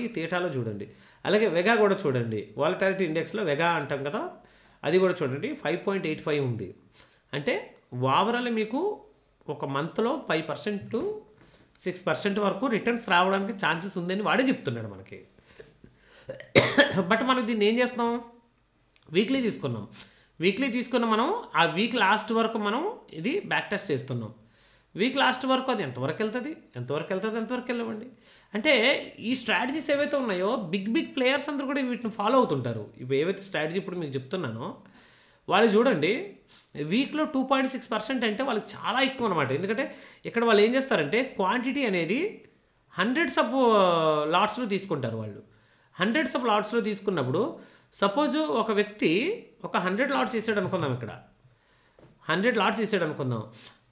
ఈ తీటాలో చూడండి. అలాగే వెగా కూడా చూడండి, వాలటాలిటీ ఇండెక్స్లో వెగా అంటాం కదా, అది కూడా చూడండి 5.85 ఉంది. అంటే ఓవరాల్ మీకు ఒక మంత్లో 5% to 6% వరకు రిటర్న్స్ రావడానికి ఛాన్సెస్ ఉందని వాడే చెప్తున్నాడు మనకి. బట్ మనం దీన్ని ఏం చేస్తున్నాం? వీక్లీ తీసుకున్నాం మనం. ఆ వీక్ లాస్ట్ వరకు మనం ఇది బ్యాక్ టెస్ట్ చేస్తున్నాం. వీక్ లాస్ట్ వరకు అది ఎంతవరకు వెళ్ళమండి. అంటే ఈ స్ట్రాటజీస్ ఏవైతే ఉన్నాయో బిగ్ ప్లేయర్స్ అందరూ కూడా వీటిని ఫాలో అవుతుంటారు. ఇవి ఏవైతే స్ట్రాటజీ ఇప్పుడు మీకు చెప్తున్నానో వాళ్ళు చూడండి, వీక్లో 2.6% అంటే వాళ్ళకి చాలా ఎక్కువ అనమాట. ఎందుకంటే ఇక్కడ వాళ్ళు ఏం చేస్తారంటే క్వాంటిటీ అనేది హండ్రెడ్స్ ఆఫ్ లాట్స్లో తీసుకుంటారు. వాళ్ళు హండ్రెడ్స్ ఆఫ్ లాట్స్లో తీసుకున్నప్పుడు సపోజు ఒక వ్యక్తి ఒక 100 లాట్స్ ఇచ్చాడు అనుకుందాం. ఇక్కడ 100 లాట్స్ ఇచ్చాడు అనుకుందాం.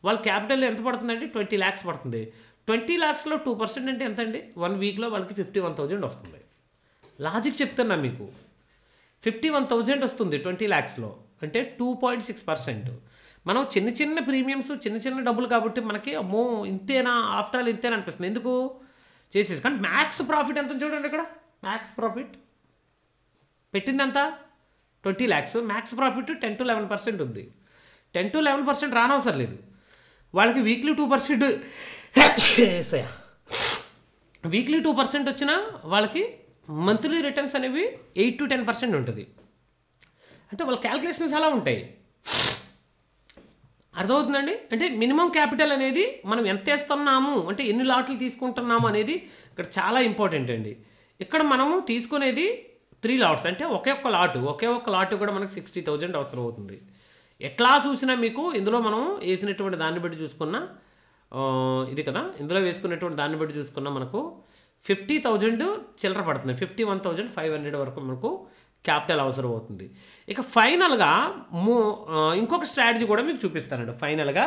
వాళ్ళ క్యాపిటల్ ఎంత పడుతుందండి? 20 lakhs పడుతుంది. 20 lakhsలో 2% అంటే ఎంత అండి? 1 వీక్లో వాళ్ళకి 51,000 వస్తుంది. లాజిక్ చెప్తున్నా మీకు, 51,000 వస్తుంది 20 lakhsలో, అంటే 2.6%. మనం చిన్న ప్రీమియమ్స్, చిన్న డబ్బులు కాబట్టి మనకి అమ్మో ఇంతేనా, ఆఫ్టర్ ఆల్ ఇంతేనా అనిపిస్తుంది. ఎందుకు చేసేసి, కానీ మ్యాక్స్ ప్రాఫిట్ ఎంత చూడండి. ఇక్కడ మ్యాక్స్ ప్రాఫిట్ పెట్టిందంతా 20 lakhs, మ్యాక్స్ ప్రాఫిట్ 10 to 11% ఉంది. 10 to 11% రానవసరం లేదు. వాళ్ళకి వీక్లీ 2% వీక్లీ 2% వచ్చినా వాళ్ళకి మంత్లీ రిటర్న్స్ అనేవి 8 to 10% ఉంటుంది. అంటే వాళ్ళ క్యాల్కులేషన్స్ ఎలా ఉంటాయి అర్థమవుతుందండి. అంటే మినిమం క్యాపిటల్ అనేది మనం ఎంత వేస్తున్నాము, అంటే ఎన్ని లాట్లు తీసుకుంటున్నాము అనేది ఇక్కడ చాలా ఇంపార్టెంట్ అండి. ఇక్కడ మనము తీసుకునేది 3 లాట్స్, అంటే ఒకే ఒక్క లాటు కూడా మనకు 60,000 అవసరం అవుతుంది. ఎట్లా చూసినా మీకు ఇందులో మనం వేసినటువంటి దాన్ని బట్టి చూసుకున్నా ఇది కదా, ఇందులో వేసుకున్నటువంటి దాన్ని బట్టి చూసుకున్నా మనకు 50,000 చిల్లర పడుతుంది. 51,500 వరకు మనకు క్యాపిటల్ అవసరం అవుతుంది. ఇక ఫైనల్గా ఇంకొక స్ట్రాటజీ కూడా మీకు చూపిస్తానండి. ఫైనల్గా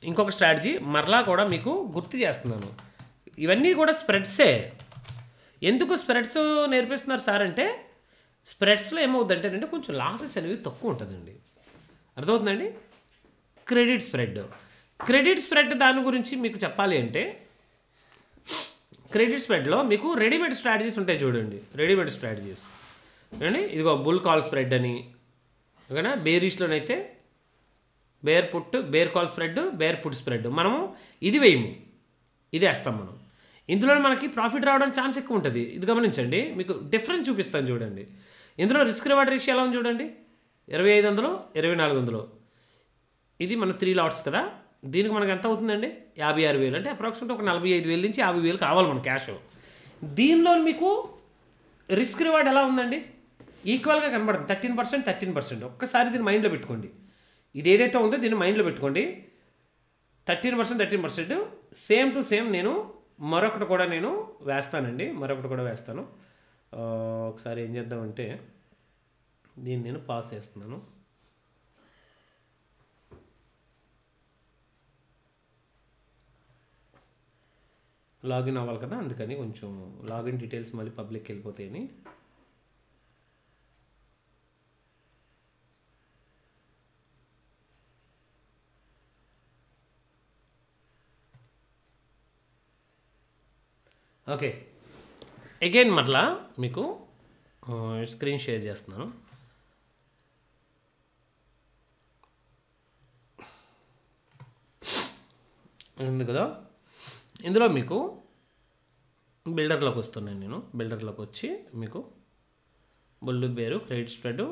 ఇంకొక స్ట్రాటజీ మరలా కూడా మీకు గుర్తు చేస్తున్నాను. ఇవన్నీ కూడా స్ప్రెడ్సే. ఎందుకు స్ప్రెడ్స్ నేర్పిస్తున్నారు సార్ అంటే, స్ప్రెడ్స్లో ఏమవుతుందంటే కొంచెం లాసెస్ అనేవి తక్కువ ఉంటుందండి. అర్థమవుతుందండి. క్రెడిట్ స్ప్రెడ్ దాని గురించి మీకు చెప్పాలి అంటే, క్రెడిట్ స్ప్రెడ్లో మీకు రెడీమేడ్ స్ట్రాటజీస్ ఉంటాయి చూడండి. రెడీమేడ్ స్ట్రాటజీస్ చూడండి, ఇదిగో బుల్ కాల్ స్ప్రెడ్ అని, ఓకేనా. బేరిష్లోనైతే bear call spread, bear put spread. మనము ఇది వేయము, ఇది వేస్తాం మనం. ఇందులో మనకి ప్రాఫిట్ రావడానికి ఛాన్స్ ఎక్కువ ఉంటుంది. ఇది గమనించండి, మీకు డిఫరెన్స్ చూపిస్తాను చూడండి. ఇందులో రిస్క్ రివార్డ్ రేషియో ఎలా ఉంది చూడండి, 2500, 2400. ఇది మన 3 లాట్స్ కదా, దీనికి మనకు ఎంత అవుతుందండి? 56,000. అంటే అప్రాక్సిమేట్ ఒక 45,000 నుంచి 50,000 కావాలి మన క్యాష్. దీనిలో మీకు రిస్క్ రివార్డ్ ఎలా ఉందండి? ఈక్వల్గా కనబడుతుంది 13%, 13%. ఒక్కసారి దీన్ని మైండ్లో పెట్టుకోండి. ఇది ఏదైతే ఉందో దీన్ని మైండ్లో పెట్టుకోండి. 13%, 13%. సేమ్ టు సేమ్ నేను మరొకటి కూడా నేను వేస్తానండి. ఒకసారి ఏం చేద్దామంటే దీన్ని నేను పాస్ చేస్తున్నాను. లాగిన్ అవ్వాలి కదా, అందుకని కొంచెం లాగిన్ డీటెయిల్స్ మళ్ళీ పబ్లిక్కి వెళ్ళిపోతాయని. ఓకే, అగైన్ మరలా మీకు స్క్రీన్ షేర్ చేస్తున్నాను. ఉంది కదా, ఇందులో మీకు బిల్డర్లోకి వస్తున్నాను. నేను బిల్డర్లోకి వచ్చి మీకు బుల్ బేరు, క్రెడిట్ స్ప్రెడ్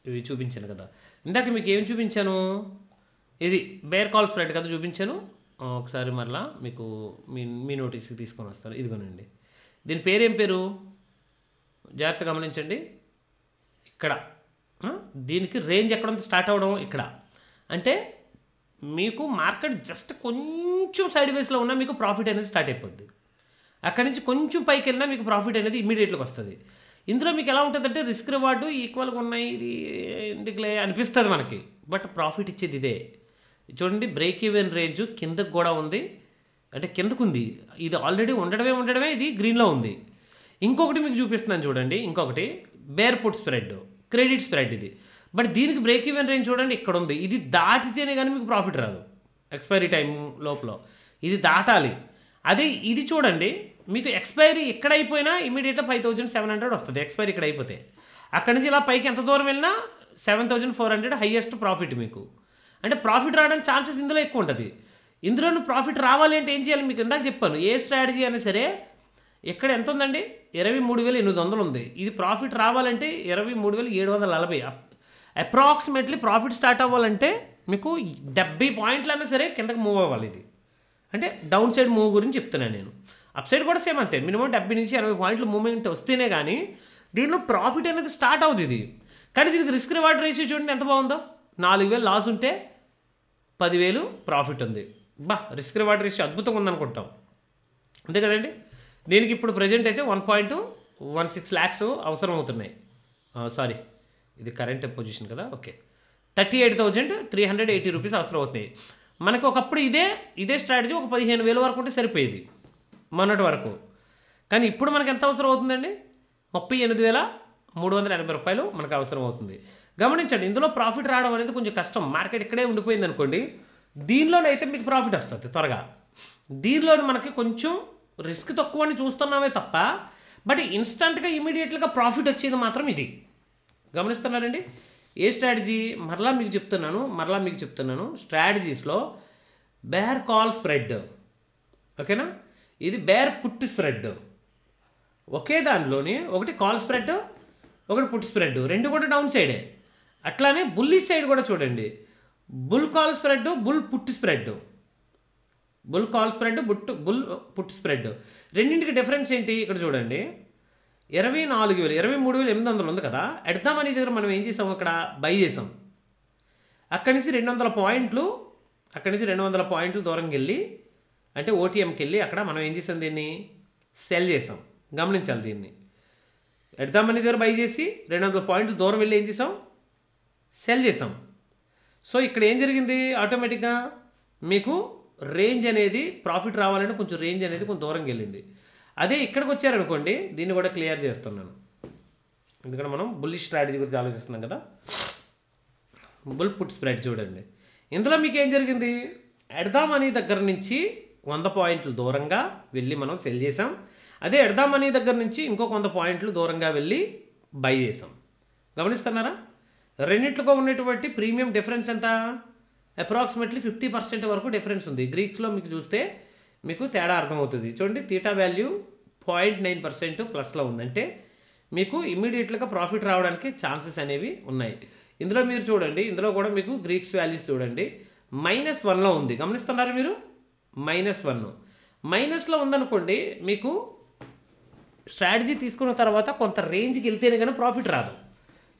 ఇవి చూపించాను కదా. ఇందాక మీకు ఏం చూపించాను, ఇది బేర్ కాల్ స్ప్రెడ్ కదా చూపించాను. ఒకసారి మరలా మీకు మీ నోటీస్కి తీసుకొని వస్తాను. ఇదిగోనండి, దీని పేరేం పేరు జాగ్రత్తగా గమనించండి. ఇక్కడ దీనికి రేంజ్ ఎక్కడ ఉంది, స్టార్ట్ అవ్వడం ఇక్కడ. అంటే మీకు మార్కెట్ జస్ట్ కొంచెం సైడ్ వేస్లో ఉన్నా మీకు ప్రాఫిట్ అనేది స్టార్ట్ అయిపోద్ది. అక్కడి నుంచి కొంచెం పైకి వెళ్ళినా మీకు ప్రాఫిట్ అనేది ఇమీడియట్గా వస్తుంది. ఇందులో మీకు ఎలా ఉంటుందంటే రిస్క్ రివార్డు ఈక్వల్గా ఉన్నాయి, ఇది ఎందుకులే అనిపిస్తుంది మనకి, బట్ ప్రాఫిట్ ఇచ్చేది ఇదే. చూడండి, బ్రేక్ ఈవెన్ రేంజ్ కిందకు కూడా ఉంది, అంటే కిందకు ఉంది. ఇది ఆల్రెడీ ఉండడమే ఇది గ్రీన్లో ఉంది. ఇంకొకటి మీకు చూపిస్తున్నాను చూడండి, ఇంకొకటి bear put spread, credit spread ఇది. బట్ దీనికి బ్రేక్ ఈవెన్ రేంజ్ చూడండి ఇక్కడ ఉంది. ఇది దాటితేనే కానీ మీకు ప్రాఫిట్ రాదు ఎక్స్పైరీ టైం లోపల, ఇది దాటాలి. అదే ఇది చూడండి, మీకు ఎక్స్పైరీ ఇక్కడ అయిపోయినా ఇమీడియట్గా 5700 వస్తుంది ఎక్స్పైరీ ఇక్కడ అయిపోతే. అక్కడి నుంచి ఇలా పైకి ఎంత దూరం వెళ్ళినా 7400 హైయెస్ట్ ప్రాఫిట్ మీకు. అంటే ప్రాఫిట్ రావడానికి ఛాన్సెస్ ఇందులో ఎక్కువ ఉంటుంది. ఇందులో ప్రాఫిట్ రావాలి అంటే ఏం చేయాలి, మీకు ఇందాక చెప్పాను. ఏ స్ట్రాటజీ అయినా సరే ఇక్కడ ఎంత ఉందండి, 23,800 ఉంది. ఇది ప్రాఫిట్ రావాలంటే 23,740. అప్రాక్సిమేట్లీ ప్రాఫిట్ స్టార్ట్ అవ్వాలంటే మీకు 70 పాయింట్లైనా సరే కిందకి మూవ్ అవ్వాలి. ఇది అంటే డౌన్ సైడ్ మూవ్ గురించి చెప్తున్నాను నేను. అప్ సైడ్ కూడా సేమ్ అంతే, మినిమం 70 నుంచి 80 పాయింట్లు మూవ్మెంట్ వస్తేనే కానీ దీనిలో ప్రాఫిట్ అనేది స్టార్ట్ అవుతుంది ఇది. కానీ దీనికి రిస్క్ రివార్డ్ రేషియో చూడండి ఎంత బాగుందో. 4,000 లాస్ ఉంటే 10,000 ప్రాఫిట్ ఉంది. రిస్క్ రివార్డ్ రేషియో అద్భుతంగా ఉందనుకుంటాం, అంతే కదండి. దీనికి ఇప్పుడు ప్రజెంట్ అయితే 1.16 lakhs అవసరం అవుతున్నాయి. సారీ, ఇది కరెంట్ పొజిషన్ కదా. ఓకే, 38,380 రూపీస్ అవసరం అవుతున్నాయి మనకు. ఒకప్పుడు ఇదే స్ట్రాటజీ ఒక 15,000 వరకు ఉంటే సరిపోయేది మొన్నటి వరకు. కానీ ఇప్పుడు మనకు ఎంత అవసరం అవుతుందండి, 38,380 రూపాయలు మనకు అవసరం అవుతుంది. గమనించండి, ఇందులో ప్రాఫిట్ రావడం అనేది కొంచెం కష్టం. మార్కెట్ ఇక్కడే ఉండిపోయింది అనుకోండి, దీనిలోనైతే మీకు ప్రాఫిట్ వస్తుంది త్వరగా. దీనిలో మనకి కొంచెం రిస్క్ తక్కువ అని చూస్తున్నామే తప్ప, బట్ ఇన్స్టంట్గా ఇమీడియట్గా ప్రాఫిట్ వచ్చేది మాత్రం ఇది. గమనిస్తున్నారండి. ఏ స్ట్రాటజీ మరలా మీకు చెప్తున్నాను స్ట్రాటజీస్లో బేర్ కాల్ స్ప్రెడ్, ఓకేనా. ఇది బేర్ పుట్ స్ప్రెడ్, ఒకే దానిలోని ఒకటి కాల్ స్ప్రెడ్, ఒకటి పుట్ స్ప్రెడ్, రెండు కూడా డౌన్ సైడే. అట్లానే బుల్లిష్ సైడ్ కూడా చూడండి, bull call spread, bull put spread, bull call spread, bull put spread. రెండింటికి డిఫరెన్స్ ఏంటి ఇక్కడ చూడండి. 23,800 ఉంది కదా. ఎడ్దామని దగ్గర మనం ఏం చేసాం, ఇక్కడ బై చేసాం. అక్కడి నుంచి 200 పాయింట్లు దూరంకి వెళ్ళి, అంటే ఓటీఎంకి వెళ్ళి అక్కడ మనం ఏం చేసాం, దీన్ని సెల్ చేసాం. గమనించాలి దీన్ని. ఎడ్దామని దగ్గర బై చేసి 200 పాయింట్లు దూరం వెళ్ళి ఏం చేసాం, సెల్ చేసాం. సో ఇక్కడ ఏం జరిగింది, ఆటోమేటిక్గా మీకు రేంజ్ అనేది ప్రాఫిట్ రావాలంటే కొంచెం రేంజ్ అనేది కొంచెం దూరంకి వెళ్ళింది. అదే ఇక్కడికి వచ్చారనుకోండి, దీన్ని కూడా క్లియర్ చేస్తున్నాను, ఎందుకంటే మనం బుల్లిష్ స్ట్రాటజీ గురించి ఆలోచిస్తున్నాం కదా. బుల్ పుట్ స్ప్రెడ్ చూడండి, ఇందులో మీకు ఏం జరిగింది, ఎడ్దామనీ దగ్గర నుంచి 100 పాయింట్లు దూరంగా వెళ్ళి మనం సెల్ చేసాం. అదే ఎడ్దామనీ దగ్గర నుంచి ఇంకొక 100 పాయింట్లు దూరంగా వెళ్ళి బై చేసాం. గమనిస్తున్నారా, రెండింటిలో ఉన్నటువంటి ప్రీమియం డిఫరెన్స్ ఎంత, అప్రాక్సిమేట్లీ 50% వరకు డిఫరెన్స్ ఉంది. గ్రీక్స్లో మీకు చూస్తే మీకు తేడా అర్థమవుతుంది. చూడండి, తీటా వాల్యూ 0.9% ప్లస్లో ఉందంటే మీకు ఇమ్మీడియట్గా ప్రాఫిట్ రావడానికి ఛాన్సెస్ అనేవి ఉన్నాయి. ఇందులో మీరు చూడండి, ఇందులో కూడా మీకు గ్రీక్స్ వాల్యూస్ చూడండి -1లో ఉంది. గమనిస్తున్నారు మీరు, -1 మైనస్లో ఉందనుకోండి, మీకు స్ట్రాటజీ తీసుకున్న తర్వాత కొంత రేంజ్కి వెళ్తేనే కానీ ప్రాఫిట్ రాదు.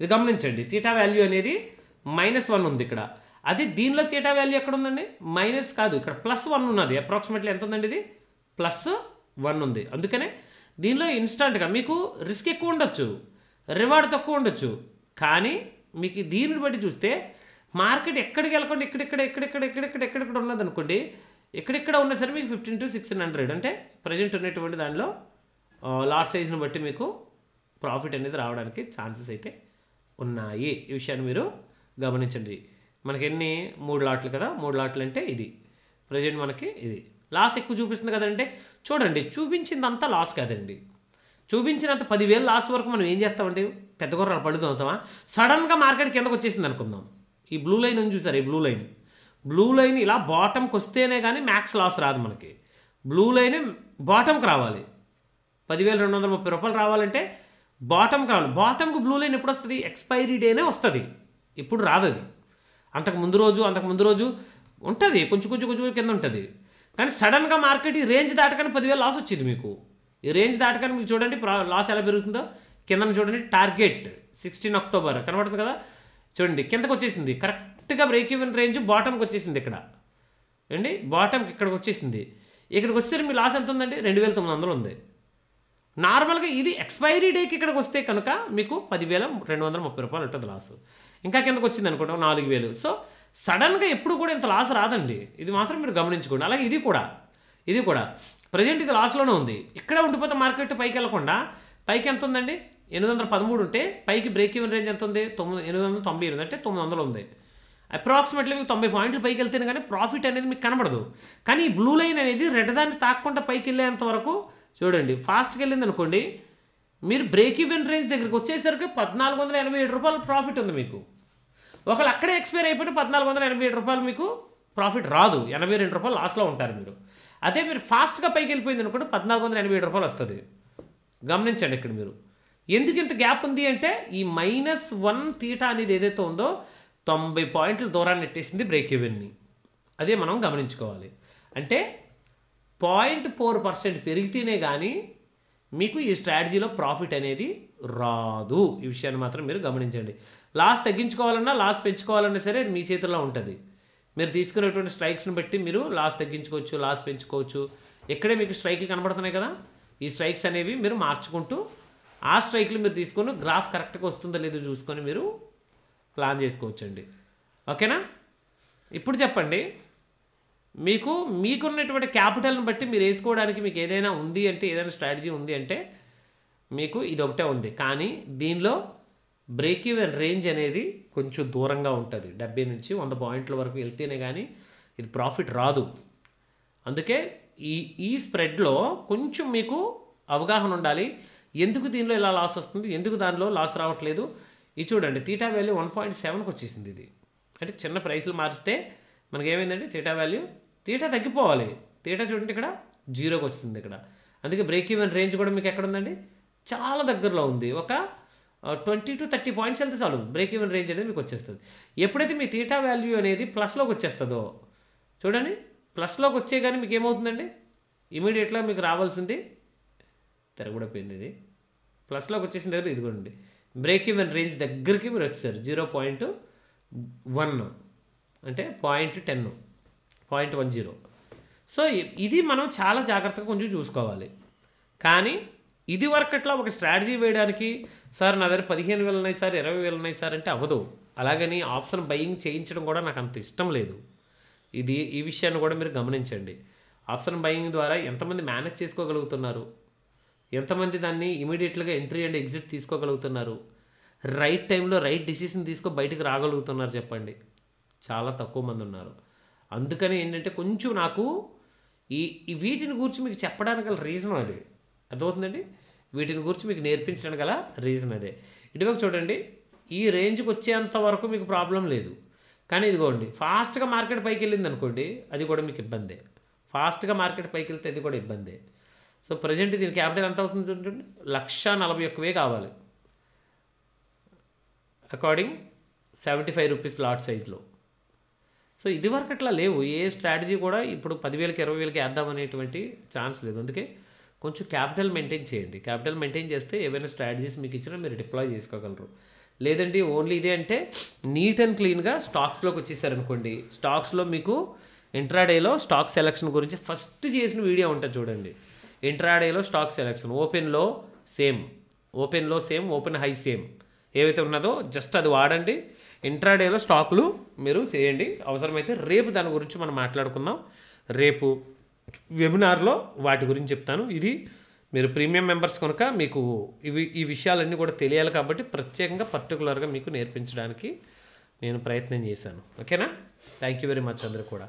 ఇది గమనించండి, తీటా వాల్యూ అనేది -1 ఉంది ఇక్కడ. అది దీనిలో తీటా వాల్యూ ఎక్కడ ఉందండి, మైనస్ కాదు, ఇక్కడ +1 ఉన్నది. అప్రాక్సిమేట్లీ ఎంత ఉందండి, ఇది +1 ఉంది. అందుకనే దీనిలో ఇన్స్టంట్గా మీకు రిస్క్ ఎక్కువ ఉండొచ్చు, రివార్డ్ తక్కువ ఉండొచ్చు, కానీ మీకు దీనిని బట్టి చూస్తే మార్కెట్ ఎక్కడికి వెళ్ళకుండా ఎక్కడెక్కడ ఉన్నది అనుకోండి, ఎక్కడెక్కడ ఉన్నా సరే మీకు 15 to 1600 అంటే ప్రజెంట్ ఉన్నటువంటి దానిలో లాట్ సైజ్ని బట్టి మీకు ప్రాఫిట్ అనేది రావడానికి ఛాన్సెస్ అయితే ఉన్నాయి. ఈ విషయాన్ని మీరు గమనించండి. మనకి ఎన్ని 3 లాట్లు కదా, 3 లాట్లు అంటే ఇది ప్రజెంట్ మనకి ఇది లాస్ ఎక్కువ చూపిస్తుంది కదంటే. చూడండి, చూపించిందంతా లాస్ కాదండి, చూపించినంత 10,000 లాస్ వరకు మనం ఏం చేస్తామండి, పెద్ద గుర్రాలు పడుతుంటామా? సడన్గా మార్కెట్ కిందకు వచ్చేసింది అనుకుందాం. ఈ బ్లూ లైన్ ఉంది చూసారు, ఈ బ్లూ లైన్ ఇలా బాటంకి వస్తేనే కానీ మ్యాక్స్ లాస్ రాదు మనకి. బ్లూ లైన్ బాటంకి రావాలి, 10,230 రూపాయలు రావాలంటే బాటంకి రావాలి. బాటంకి బ్లూ లైన్ ఎప్పుడు వస్తుంది, ఎక్స్పైరీ డేనే వస్తుంది, ఇప్పుడు రాదు. అది అంతకు ముందు రోజు ఉంటుంది, కొంచెం కింద ఉంటుంది. కానీ సడన్గా మార్కెట్ ఈ రేంజ్ దాటగానే 10,000 లాస్ వచ్చింది మీకు. ఈ రేంజ్ దాటగానే మీకు చూడండి లాస్ ఎలా పెరుగుతుందో. కింద చూడండి, టార్గెట్ 16 అక్టోబర్ కనబడుతుంది కదా, చూడండి కిందకు వచ్చేసింది, కరెక్ట్గా బ్రేక్ ఈవెన్ రేంజ్ బాటంకి వచ్చేసింది. ఇక్కడ అండి బాటంకి ఇక్కడికి వచ్చేసింది. ఇక్కడికి వస్తే మీ లాస్ ఎంత ఉందండి, 2,900 ఉంది. నార్మల్గా ఇది ఎక్స్పైరీ డేకి ఇక్కడికి వస్తే కనుక మీకు 10,230 రూపాయలు ఉంటుంది లాస్. ఇంకా కిందకు వచ్చింది అనుకోండి 4,000. సో సడన్గా ఎప్పుడు కూడా ఇంత లాస్ రాదండి, ఇది మాత్రం మీరు గమనించుకోండి. అలాగే ఇది కూడా ప్రజెంట్ ఇది లాస్లోనే ఉంది. ఇక్కడ ఉండిపోతే మార్కెట్ పైకి వెళ్ళకుండా, పైకి ఎంత ఉందండి, 813 ఉంటే పైకి బ్రేక్ ఈవెన్ రేంజ్ ఎంత ఉంది, 898 అంటే 900 ఉంది. అప్రాక్సిమేట్లీ మీకు 90 పాయింట్లు పైకి వెళ్తేనే కానీ ప్రాఫిట్ అనేది మీకు కనబడదు. కానీ ఈ బ్లూ లైన్ అనేది రెడ్ దాన్ని తాకుండా పైకి వెళ్ళేంత వరకు చూడండి, ఫాస్ట్గా వెళ్ళింది అనుకోండి, మీరు బ్రేక్ ఈవెన్ రేంజ్ దగ్గరికి వచ్చేసరికి 1,487 రూపాయలు ప్రాఫిట్ ఉంది మీకు. ఒకవేళ అక్కడే ఎక్స్పైర్ అయిపోయిన 1,487 రూపాయలు మీకు ప్రాఫిట్ రాదు, 82 రూపాయలు లాస్లో ఉంటారు మీరు. అదే మీరు ఫాస్ట్గా పైకి వెళ్ళిపోయింది అనుకోండి 1,487 రూపాయలు వస్తుంది. గమనించండి ఇక్కడ మీరు ఎందుకు ఇంత గ్యాప్ ఉంది అంటే, ఈ -1 తీటా అనేది ఏదైతే ఉందో 90 పాయింట్ల దూరాన్ని నెట్టేసింది బ్రేక్ ఈవెన్ని. అదే మనం గమనించుకోవాలి. అంటే 0.4% పెరిగితేనే కానీ మీకు ఈ స్ట్రాటజీలో ప్రాఫిట్ అనేది రాదు. ఈ విషయాన్ని మాత్రం మీరు గమనించండి. లాస్ తగ్గించుకోవాలన్నా లాస్ పెంచుకోవాలన్నా సరే అది మీ చేతుల్లో ఉంటుంది. మీరు తీసుకునేటువంటి స్ట్రైక్స్ని బట్టి మీరు లాస్ తగ్గించుకోవచ్చు, లాస్ పెంచుకోవచ్చు. ఇక్కడే మీకు స్ట్రైక్లు కనబడుతున్నాయి కదా, ఈ స్ట్రైక్స్ అనేవి మీరు మార్చుకుంటూ ఆ స్ట్రైక్లు మీరు తీసుకొని గ్రాఫ్ కరెక్ట్గా వస్తుందో లేదో చూసుకొని మీరు ప్లాన్ చేసుకోవచ్చండి. ఓకేనా? ఇప్పుడు చెప్పండి, మీకున్నటువంటి క్యాపిటల్ని బట్టి మీరు వేసుకోవడానికి మీకు ఏదైనా ఉంది అంటే, ఏదైనా స్ట్రాటజీ ఉంది అంటే మీకు ఇది ఒకటే ఉంది. కానీ దీనిలో బ్రేక్ ఈవెన్ రేంజ్ అనేది కొంచెం దూరంగా ఉంటుంది, 70 నుంచి 100 పాయింట్ల వరకు వెళ్తేనే కానీ ఇది ప్రాఫిట్ రాదు. అందుకే ఈ స్ప్రెడ్లో కొంచెం మీకు అవగాహన ఉండాలి. ఎందుకు దీనిలో ఇలా లాస్ వస్తుంది, ఎందుకు దానిలో లాస్ రావట్లేదు. ఇది చూడండి, తీటా వాల్యూ 1.7కి వచ్చేసింది. ఇది అంటే చిన్న ప్రైస్లు మారిస్తే మనకి ఏమైందంటే తీటా తగ్గిపోవాలి. తీటా చూడండి ఇక్కడ 0కి వస్తుంది ఇక్కడ. అందుకే బ్రేక్ ఈవెన్ రేంజ్ కూడా మీకు ఎక్కడ ఉందండి, చాలా దగ్గరలో ఉంది. ఒక 20 to 30 పాయింట్స్ వెళ్తే చాలు బ్రేక్ ఈవెన్ రేంజ్ అనేది మీకు వచ్చేస్తుంది. ఎప్పుడైతే మీ తీటా వాల్యూ అనేది ప్లస్లోకి వచ్చేస్తుందో చూడండి, ప్లస్లోకి వచ్చే కానీ మీకు ఏమవుతుందండి, ఇమీడియట్గా మీకు రావాల్సింది తిరగబడిపోయింది. ఇది ప్లస్లోకి వచ్చేసిన దగ్గర ఇదిగోండి బ్రేక్ ఈవెన్ రేంజ్ దగ్గరికి మీరు వచ్చేసారు. 0.1 అంటే 0.10. సో ఇది మనం చాలా జాగ్రత్తగా కొంచెం చూసుకోవాలి. కానీ ఇది వరకట్లా ఒక స్ట్రాటజీ వేయడానికి సార్ నా దగ్గర 15,000 ఉన్నాయి సార్, 20,000 ఉన్నాయి సార్ అంటే అవ్వదు. అలాగని ఆప్షన్ బయింగ్ చేయించడం కూడా నాకు అంత ఇష్టం లేదు. ఈ విషయాన్ని కూడా మీరు గమనించండి. ఆప్షన్ బయింగ్ ద్వారా ఎంతమంది మేనేజ్ చేసుకోగలుగుతున్నారు, ఎంతమంది దాన్ని ఇమీడియట్గా ఎంట్రీ అండ్ ఎగ్జిట్ తీసుకోగలుగుతున్నారు, రైట్ టైంలో రైట్ డిసిషన్ బయటకు రాగలుగుతున్నారు చెప్పండి. చాలా తక్కువ మంది ఉన్నారు. అందుకని ఏంటంటే కొంచెం నాకు ఈ వీటిని గురించి మీకు చెప్పడానికి గల రీజన్ అది అర్థమవుతుందండి. వీటిని గురించి మీకు నేర్పించడానికి గల రీజన్ అదే. ఇటువైపు చూడండి, ఈ రేంజ్కి వచ్చేంత వరకు మీకు ప్రాబ్లం లేదు. కానీ ఇదిగోండి ఫాస్ట్గా మార్కెట్ పైకి వెళ్ళింది అనుకోండి, అది కూడా మీకు ఇబ్బందే. ఫాస్ట్గా మార్కెట్ పైకి వెళ్తే అది కూడా ఇబ్బందే. సో ప్రజెంట్ దీని క్యాపిటల్ ఎంత అవుతుంది చూడండి, 1,41,000 కావాలి అకార్డింగ్ 75 రూపీస్ లాట్ సైజ్లో. సో ఇది వరకు అట్లా లేవు. ఏ స్ట్రాటజీ కూడా ఇప్పుడు 10,000కి 20,000కి వేద్దామనేటువంటి ఛాన్స్ లేదు. అందుకే కొంచెం క్యాపిటల్ మెయింటైన్ చేయండి. క్యాపిటల్ మెయింటైన్ చేస్తే ఏవైనా స్ట్రాటజీస్ మీకు ఇచ్చినా మీరు డిప్లాయ్ చేసుకోగలరు. లేదండి ఓన్లీ ఇదే అంటే నీట్ అండ్ క్లీన్గా స్టాక్స్లోకి వచ్చేసారనుకోండి, స్టాక్స్లో మీకు ఇంట్రాడేలో స్టాక్ సెలెక్షన్ గురించి ఫస్ట్ చేసిన వీడియో ఉంటుంది చూడండి. ఇంట్రాడేలో stock selection open high same ఏవైతే ఉన్నదో జస్ట్ అది వాడండి. ఇంట్రాడేలో స్టాకులు మీరు చేయండి. అవసరమైతే రేపు దాని గురించి మనం మాట్లాడుకుందాం. రేపు వెబినార్లో వాటి గురించి చెప్తాను. ఇది మీరు ప్రీమియం మెంబర్స్ కనుక మీకు ఈ విషయాలన్నీ కూడా తెలియాలి కాబట్టి ప్రత్యేకంగా పర్టికులర్గా మీకు నేర్పించడానికి నేను ప్రయత్నం చేశాను. ఓకేనా? థ్యాంక్ యూ వెరీ మచ్ అందరూ కూడా.